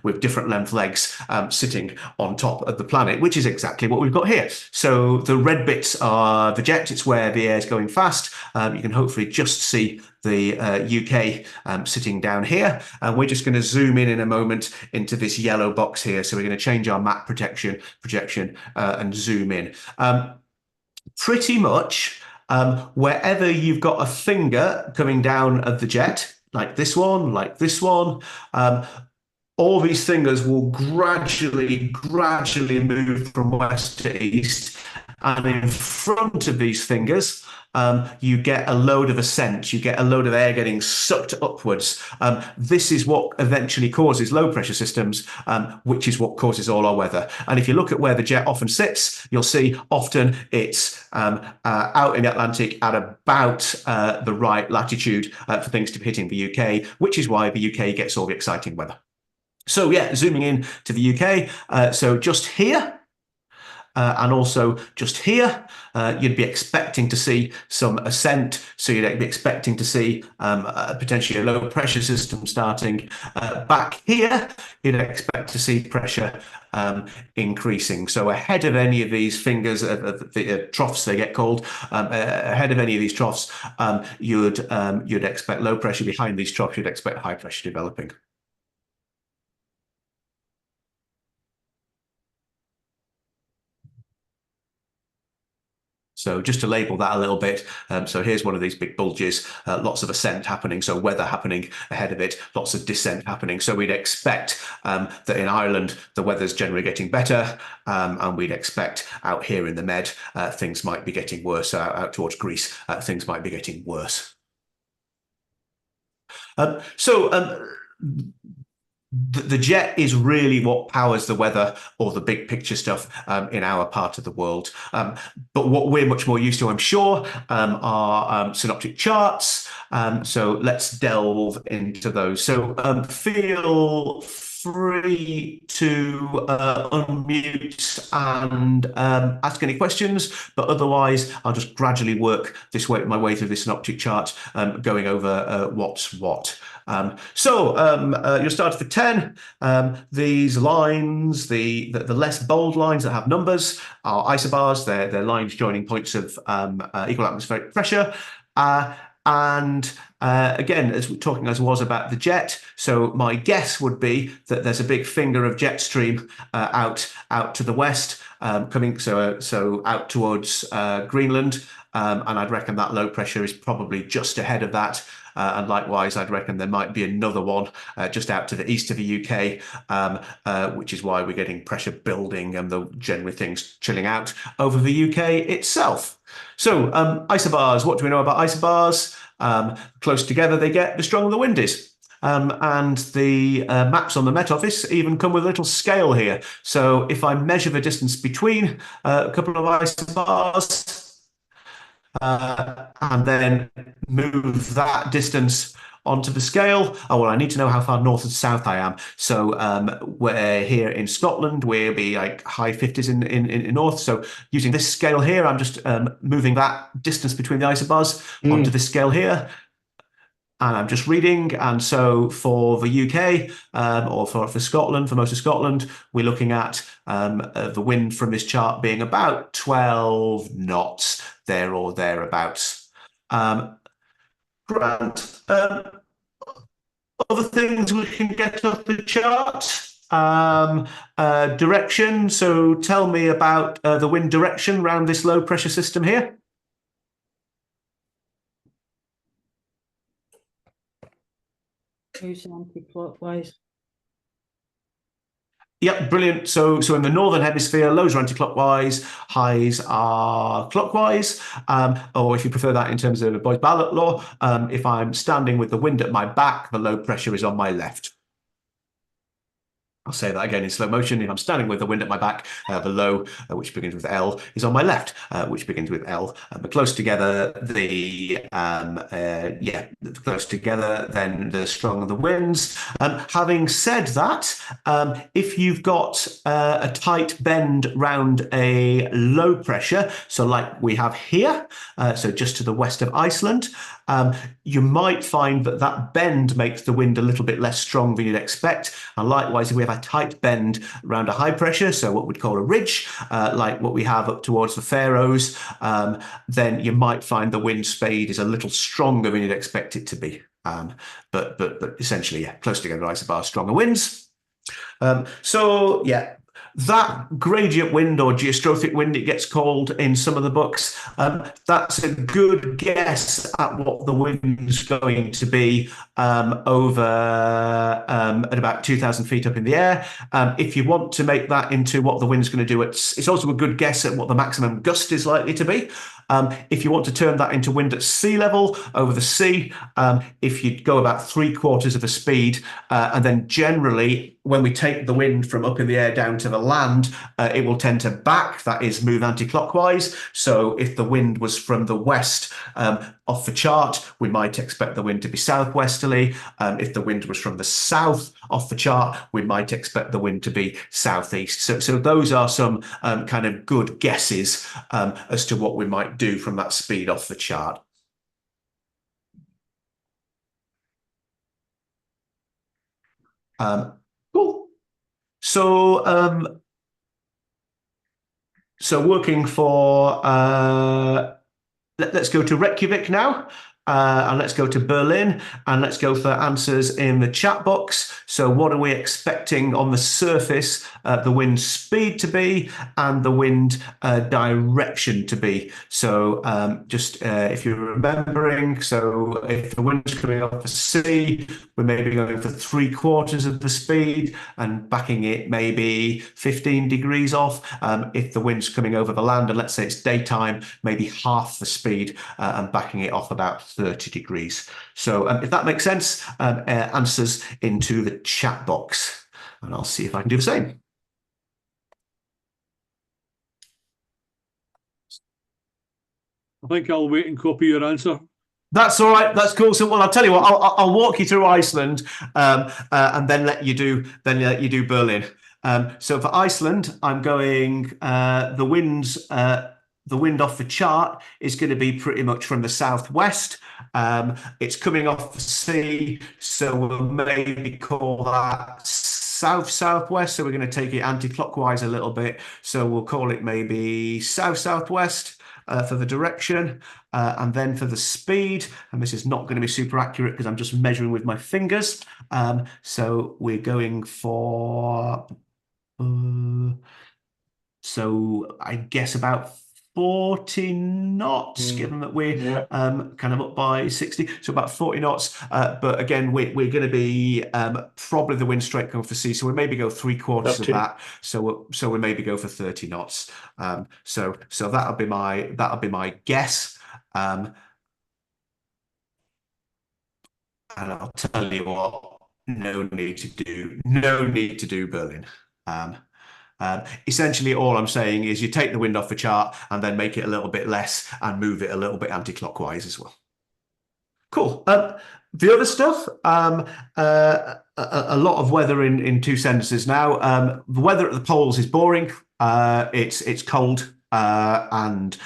with different length legs sitting on top of the planet, which is exactly what we've got here. So the red bits are the jet. It's where the air is going fast. You can hopefully just see the UK sitting down here. And we're just going to zoom in a moment into this yellow box here. So we're going to change our map projection and zoom in. Pretty much wherever you've got a finger coming down of the jet, like this one, all these fingers will gradually move from west to east. And in front of these fingers, you get a load of ascent, you get a load of air getting sucked upwards. This is what eventually causes low pressure systems, which is what causes all our weather. And if you look at where the jet often sits, you'll see often it's out in the Atlantic at about the right latitude for things to be hitting the UK, which is why the UK gets all the exciting weather. So yeah, zooming in to the UK, so just here, and also just here, you'd be expecting to see some ascent. So you'd be expecting to see potentially a low pressure system starting. Back here, you'd expect to see pressure increasing. So ahead of any of these fingers, the troughs they get called, ahead of any of these troughs, you'd expect low pressure. Behind these troughs, you'd expect high pressure developing. So just to label that a little bit, so here's one of these big bulges, lots of ascent happening, so weather happening ahead of it, lots of descent happening. So we'd expect that in Ireland, the weather's generally getting better, and we'd expect out here in the Med, things might be getting worse, out towards Greece, things might be getting worse. The jet is really what powers the weather or the big picture stuff in our part of the world. But what we're much more used to, I'm sure, are synoptic charts. So let's delve into those. So feel free to unmute and ask any questions, but otherwise I'll just gradually work my way through this synoptic chart, going over what's what. You'll start for 10. These lines, the less bold lines that have numbers, are isobars. They're lines joining points of equal atmospheric pressure. Again, as we're talking as was about the jet, so my guess would be that there's a big finger of jet stream out to the west, coming so out towards Greenland, and I'd reckon that low pressure is probably just ahead of that. And likewise, I'd reckon there might be another one just out to the east of the UK, which is why we're getting pressure building and the generally things chilling out over the UK itself. So isobars, what do we know about isobars? Close together they get, the stronger the wind is. And the maps on the Met Office even come with a little scale here. So if I measure the distance between a couple of isobars and then move that distance onto the scale. Oh, well, I need to know how far north and south I am. So we're here in Scotland, we'll be like high 50s in north. So using this scale here, I'm just moving that distance between the isobars onto this scale here. And I'm just reading. And so for the UK or for Scotland, for most of Scotland, we're looking at the wind from this chart being about 12 knots, there or thereabouts. Grant, other things we can get off the chart. Direction. So tell me about the wind direction around this low pressure system here. Who's anti-clockwise? Yep, brilliant. So in the northern hemisphere, lows are anti-clockwise, highs are clockwise. Or if you prefer that in terms of Boy's ballot law, if I'm standing with the wind at my back, the low pressure is on my left. I'll say that again in slow motion. If I'm standing with the wind at my back, the low, which begins with L, is on my left, which begins with L. But close together, close together, then the stronger the winds. Having said that, if you've got a tight bend round a low pressure, so like we have here, so just to the west of Iceland, you might find that that bend makes the wind a little bit less strong than you'd expect. And likewise, if we have a tight bend around a high pressure, so what we'd call a ridge, like what we have up towards the Faroes, then you might find the wind spade is a little stronger than you'd expect it to be. But essentially, yeah, close together isobars, stronger winds. So yeah, that gradient wind or geostrophic wind, it gets called in some of the books, that's a good guess at what the wind's going to be over at about 2,000 feet up in the air. If you want to make that into what the wind's going to do, it's also a good guess at what the maximum gust is likely to be. If you want to turn that into wind at sea level over the sea, if you go about 3/4 of the speed, and then generally when we take the wind from up in the air down to the land, it will tend to back, that is move anti-clockwise. So if the wind was from the west off the chart, we might expect the wind to be southwesterly. If the wind was from the south off the chart, we might expect the wind to be southeast. So those are some kind of good guesses as to what we might do from that speed off the chart. Cool. So working for let's go to Reykjavik now. And let's go to Berlin and let's go for answers in the chat box. So what are we expecting on the surface, the wind speed to be and the wind direction to be? So just if you're remembering, so if the wind's coming off the sea, we're maybe going for 3/4 of the speed and backing it maybe 15 degrees off. If the wind's coming over the land and let's say it's daytime, maybe half the speed and backing it off about 30 degrees. So if that makes sense, answers into the chat box and I'll see if I can do the same. I think I'll wait and copy your answer. That's all right. That's cool. So, well, I'll tell you what. I'll walk you through Iceland, and then let you do Berlin. So for Iceland, I'm going the winds. The wind off the chart is going to be pretty much from the southwest. It's coming off the sea, so we'll maybe call that south-southwest. So we're going to take it anti-clockwise a little bit. So we'll call it maybe south-southwest for the direction. And then for the speed, and this is not going to be super accurate because I'm just measuring with my fingers. So we're going for, so I guess about 40 knots, given that we're kind of up by 60, so about 40 knots. But again, we're going to be probably the wind straight going for sea, so we maybe go 3/4 of that. So we maybe go for 30 knots. So that'll be my guess. And I'll tell you what. no need to do Berlin. Essentially, all I'm saying is you take the wind off the chart and then make it a little bit less and move it a little bit anti-clockwise as well. Cool. The other stuff, a lot of weather in 2 sentences now. The weather at the poles is boring. It's cold, and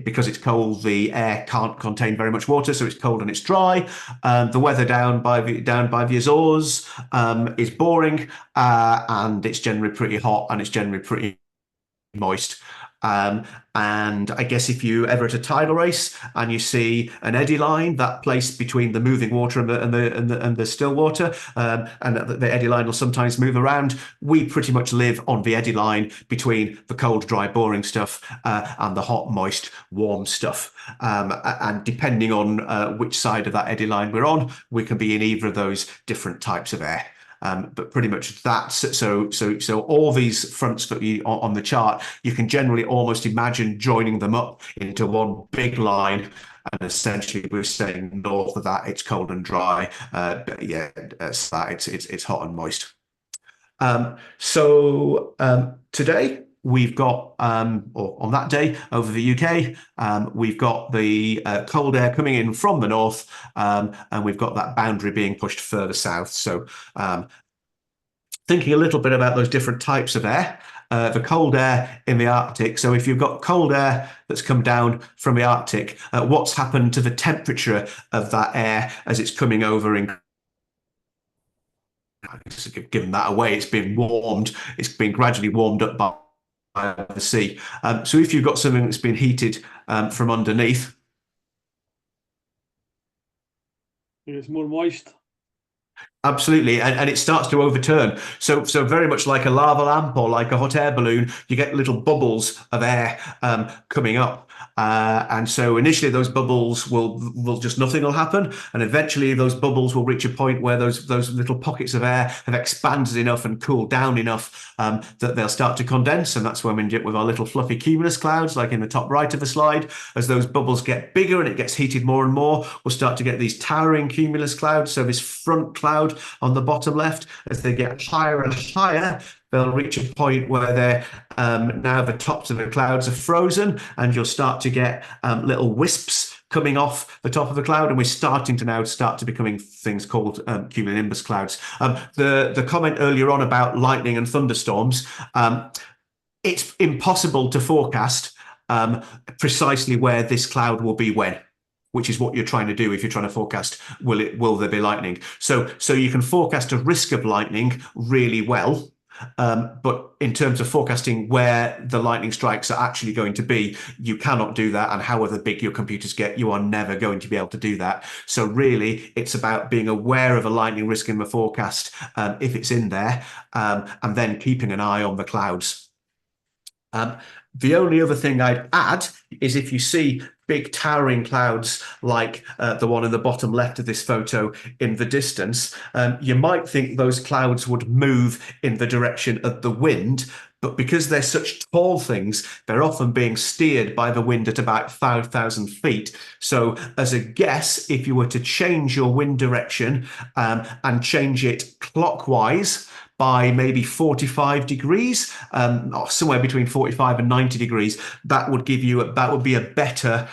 because it's cold, the air can't contain very much water, so it's cold and it's dry. The weather down by the Azores is boring, and it's generally pretty hot and it's generally pretty moist. And I guess if you ever at a tidal race and you see an eddy line, that place between the moving water and the still water, and the eddy line will sometimes move around. We pretty much live on the eddy line between the cold, dry, boring stuff and the hot, moist, warm stuff. And depending on which side of that eddy line we're on, we can be in either of those different types of air. But pretty much that's so all these fronts that you on the chart, you can generally almost imagine joining them up into one big line, and essentially we're saying north of that it's cold and dry, but yeah, it's hot and moist. Today we've got, or on that day over the UK, we've got the cold air coming in from the north, and we've got that boundary being pushed further south. So thinking a little bit about those different types of air, the cold air in the Arctic. So if you've got cold air that's come down from the Arctic, what's happened to the temperature of that air as it's coming over in given that away, it's been warmed, it's been gradually warmed up by the sea. So if you've got something that's been heated from underneath, It's more moist. absolutely, and it starts to overturn. So very much like a lava lamp or like a hot air balloon, you get little bubbles of air coming up. And so initially those bubbles will just nothing will happen, and eventually those bubbles will reach a point where those little pockets of air have expanded enough and cooled down enough that they'll start to condense, and that's when we end up with our little fluffy cumulus clouds, like in the top right of the slide. As those bubbles get bigger and it gets heated more and more, we'll start to get these towering cumulus clouds. So this front cloud on the bottom left, as they get higher and higher, they'll reach a point where they're now the tops of the clouds are frozen, and you'll start to get little wisps coming off the top of the cloud, and we're starting to now becoming things called cumulonimbus clouds. The comment earlier on about lightning and thunderstorms, it's impossible to forecast precisely where this cloud will be when, which is what you're trying to do if you're trying to forecast will there be lightning. So you can forecast a risk of lightning really well. But in terms of forecasting where the lightning strikes are actually going to be, you cannot do that. And however big your computers get, you are never going to be able to do that. So really, it's about being aware of a lightning risk in the forecast if it's in there, and then keeping an eye on the clouds. The only other thing I'd add is if you see big towering clouds like the one in the bottom left of this photo in the distance, you might think those clouds would move in the direction of the wind, but because they're such tall things, they're often being steered by the wind at about 5,000 feet. So as a guess, if you were to change your wind direction and change it clockwise by maybe 45 degrees, or somewhere between 45 and 90 degrees, that would give you that would be a better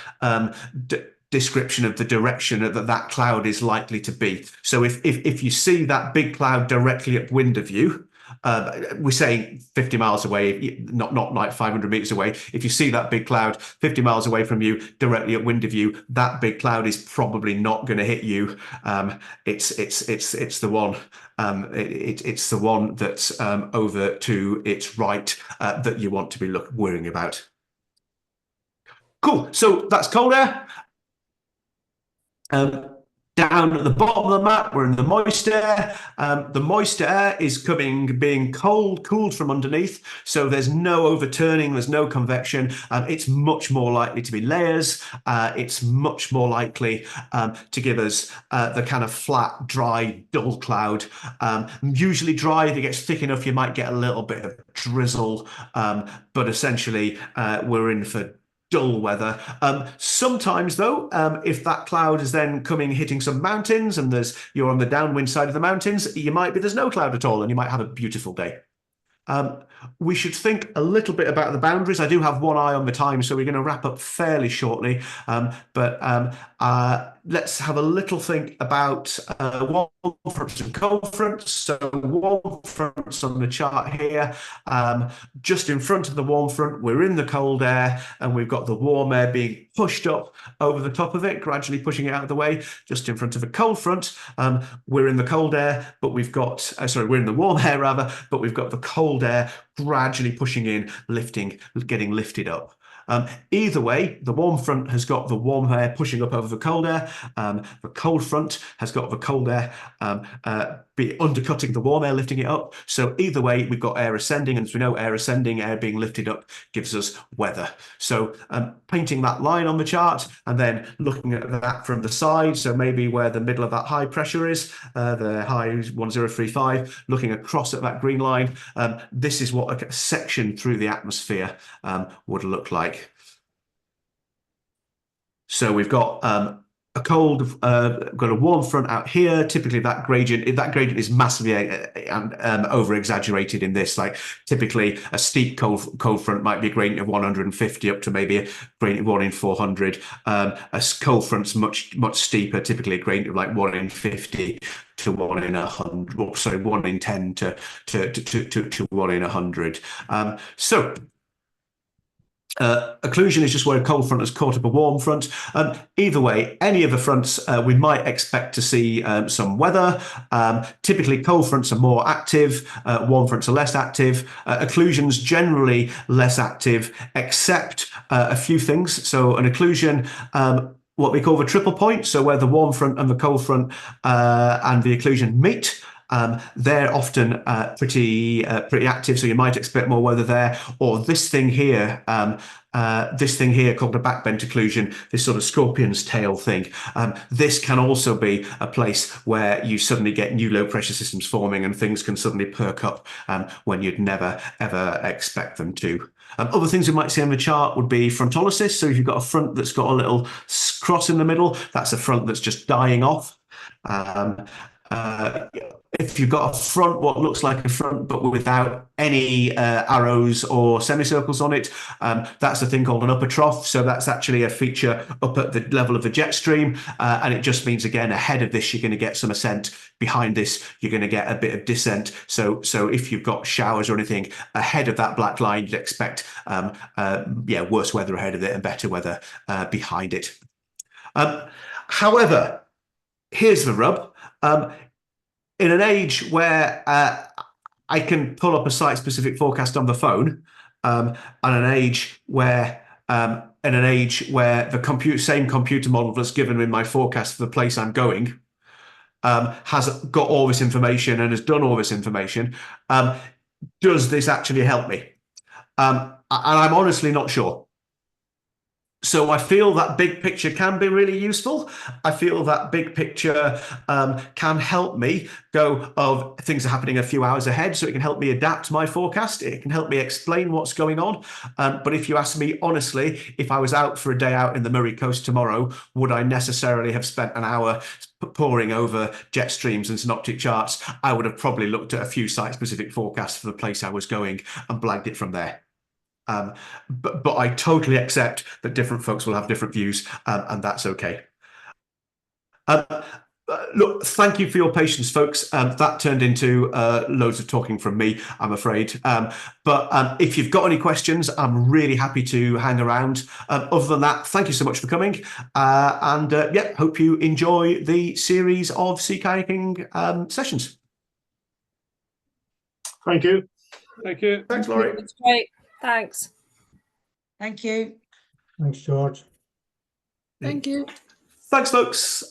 description of the direction that cloud is likely to be. So if you see that big cloud directly upwind of you, we're saying 50 miles away, not like 500 meters away. If you see that big cloud 50 miles away from you, directly upwind of you, that big cloud is probably not going to hit you. It's the one. It's the one that's over to its right that you want to be worrying about. Cool. So that's cold air. Down at the bottom of the map, we're in the moist air. The moist air is being cooled from underneath. So there's no overturning, there's no convection. It's much more likely to be layers. It's much more likely to give us the kind of flat, dry, dull cloud. Usually dry, if it gets thick enough, you might get a little bit of drizzle. But essentially, we're in for dull weather. Sometimes though, if that cloud is then hitting some mountains and you're on the downwind side of the mountains, there's no cloud at all and you might have a beautiful day. We should think a little bit about the boundaries. I do have one eye on the time, so we're going to wrap up fairly shortly. Let's have a little think about warm fronts and cold fronts. So warm fronts on the chart here. Just in front of the warm front, we're in the cold air, and we've got the warm air being pushed up over the top of it, gradually pushing it out of the way. Just in front of a cold front, we're in the cold air, but we've got, we're in the warm air rather, but we've got the cold air gradually pushing in, getting lifted up. Either way, the warm front has got the warm air pushing up over the cold air. The cold front has got the cold air undercutting the warm air, lifting it up. So either way, we've got air ascending, and as we know, air ascending, air being lifted up gives us weather. So painting that line on the chart and then looking at that from the side, so maybe where the middle of that high pressure is, the high 1035, looking across at that green line, this is what a section through the atmosphere would look like. So we've got got a warm front out here. Typically that gradient is massively over exaggerated in this. Like typically a steep cold front might be a gradient of 150 up to maybe a gradient of 1 in 400. A cold front's much steeper, typically a gradient of like 1 in 50 to 1 in 100, or sorry, 1 in 10 to 1 in 100. Occlusion is just where a cold front has caught up a warm front. Either way, any of the fronts, we might expect to see some weather. Typically, cold fronts are more active, warm fronts are less active. Occlusion's generally less active, except a few things. So an occlusion, what we call the triple point, so where the warm front and the cold front and the occlusion meet. They're often pretty active, so you might expect more weather there. Or this thing here called a backbent occlusion, this sort of scorpion's tail thing. This can also be a place where you suddenly get new low pressure systems forming and things can suddenly perk up when you'd never ever expect them to. Other things we might see on the chart would be frontolysis. So if you've got a front that's got a little cross in the middle, that's a front that's just dying off. If you've got a front, what looks like a front, but without any arrows or semicircles on it, that's a thing called an upper trough. So that's actually a feature up at the level of the jet stream. And it just means, again, ahead of this, you're going to get some ascent. Behind this, you're going to get a bit of descent. So if you've got showers or anything ahead of that black line, you'd expect, worse weather ahead of it and better weather behind it. However, here's the rub. In an age where I can pull up a site-specific forecast on the phone, and an age where the same computer model that's given me my forecast for the place I'm going has got all this information and has done all this information, does this actually help me? And I'm honestly not sure. So I feel that big picture can be really useful. I feel that big picture can help me go of things are happening a few hours ahead, so it can help me adapt my forecast. It can help me explain what's going on. But if you ask me honestly, if I was out for a day out in the Murray Coast tomorrow, would I necessarily have spent an hour poring over jet streams and synoptic charts? I would have probably looked at a few site-specific forecasts for the place I was going and blagged it from there. But I totally accept that different folks will have different views, and that's okay. Look, thank you for your patience, folks. That turned into loads of talking from me, I'm afraid. But if you've got any questions, I'm really happy to hang around. Other than that, thank you so much for coming. Hope you enjoy the series of sea kayaking sessions. Thank you. Thank you. Thanks, Laurie. That's great. Thanks. Thank you. Thanks, George. Thank you. Thanks, folks.